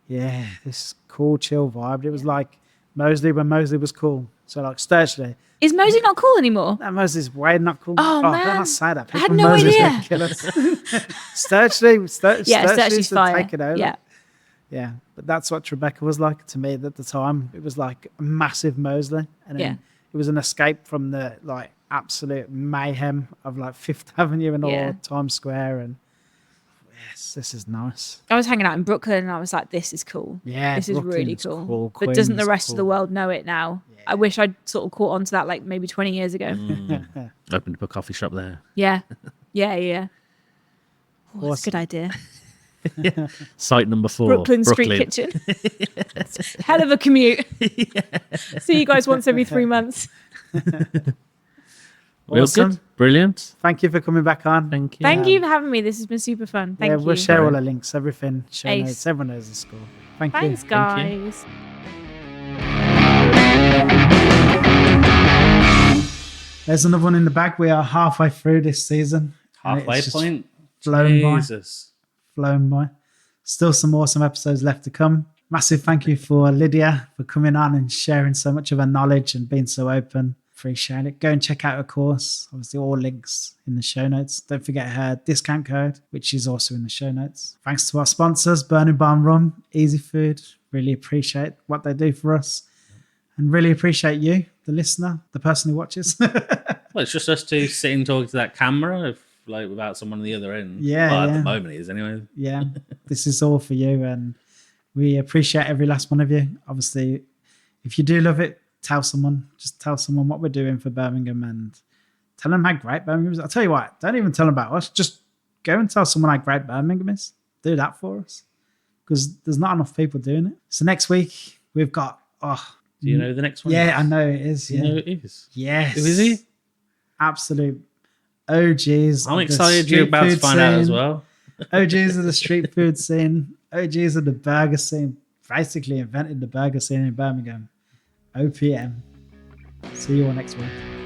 yeah, this cool, chill vibe. It was like Moseley when Moseley was cool. So like Sturchley. Is Moseley not cool anymore? That Moseley's way not cool. Oh, man. Don't say that. I had People no Moseley's idea. gonna kill us. Sturchley Yeah, Sturchley's used to fire. take it over. Yeah. Yeah, but that's what Tribeca was like to me at the time. It was like a massive Moseley, and then it was an escape from the like absolute mayhem of like Fifth Avenue and all Times Square. And yes, this is nice. I was hanging out in Brooklyn and I was like, this is cool. Yeah, this is really Brooklyn's cool. cool. But doesn't the Queens rest of the cool. world know it now? Yeah. I wish I'd sort of caught on to that like maybe 20 years ago. Opened up a coffee shop there. Yeah. Oh, that's a Awesome. good idea. Site number 4. Brooklyn Street Kitchen. Hell of a commute. See you guys once every 3 months. Real Awesome. good. Brilliant. Thank you for coming back on. Thank you. Thank you for having me. This has been super fun. Thank you. We'll share all the links, everything, show Ace. notes. Everyone knows the score. Thank Thanks, you. guys. There's another one in the bag. We are halfway through this season. and Halfway it's just point. flown Jesus. by. Still some awesome episodes left to come. Massive thank you for Lydia for coming on and sharing so much of her knowledge and being so open. Appreciate it. Go and check out her course. Obviously, all links in the show notes. Don't forget her discount code, which is also in the show notes. Thanks to our sponsors, Birmingham Rum, Easy Food. Really appreciate what they do for us. And really appreciate you, the listener, the person who watches. Well, it's just us two sitting talking to that camera, without someone on the other end. Yeah, Well, at yeah. the moment it is anyway. Yeah, this is all for you, and we appreciate every last one of you. Obviously, if you do love it, tell someone. Just tell someone what we're doing for Birmingham and tell them how great Birmingham is. I'll tell you what, don't even tell them about us. Just go and tell someone how great Birmingham is. Do that for us, because there's not enough people doing it. So next week we've got Do you know who the next one? yeah, is? I know it is. Do you Yeah, know who it is? yes. Who is he? Absolute OGs. I'm of the excited you're street about to food find out as scene. well. OGs of the street food scene, OGs of the burger scene, basically invented the burger scene in Birmingham. OPM. See you all next week.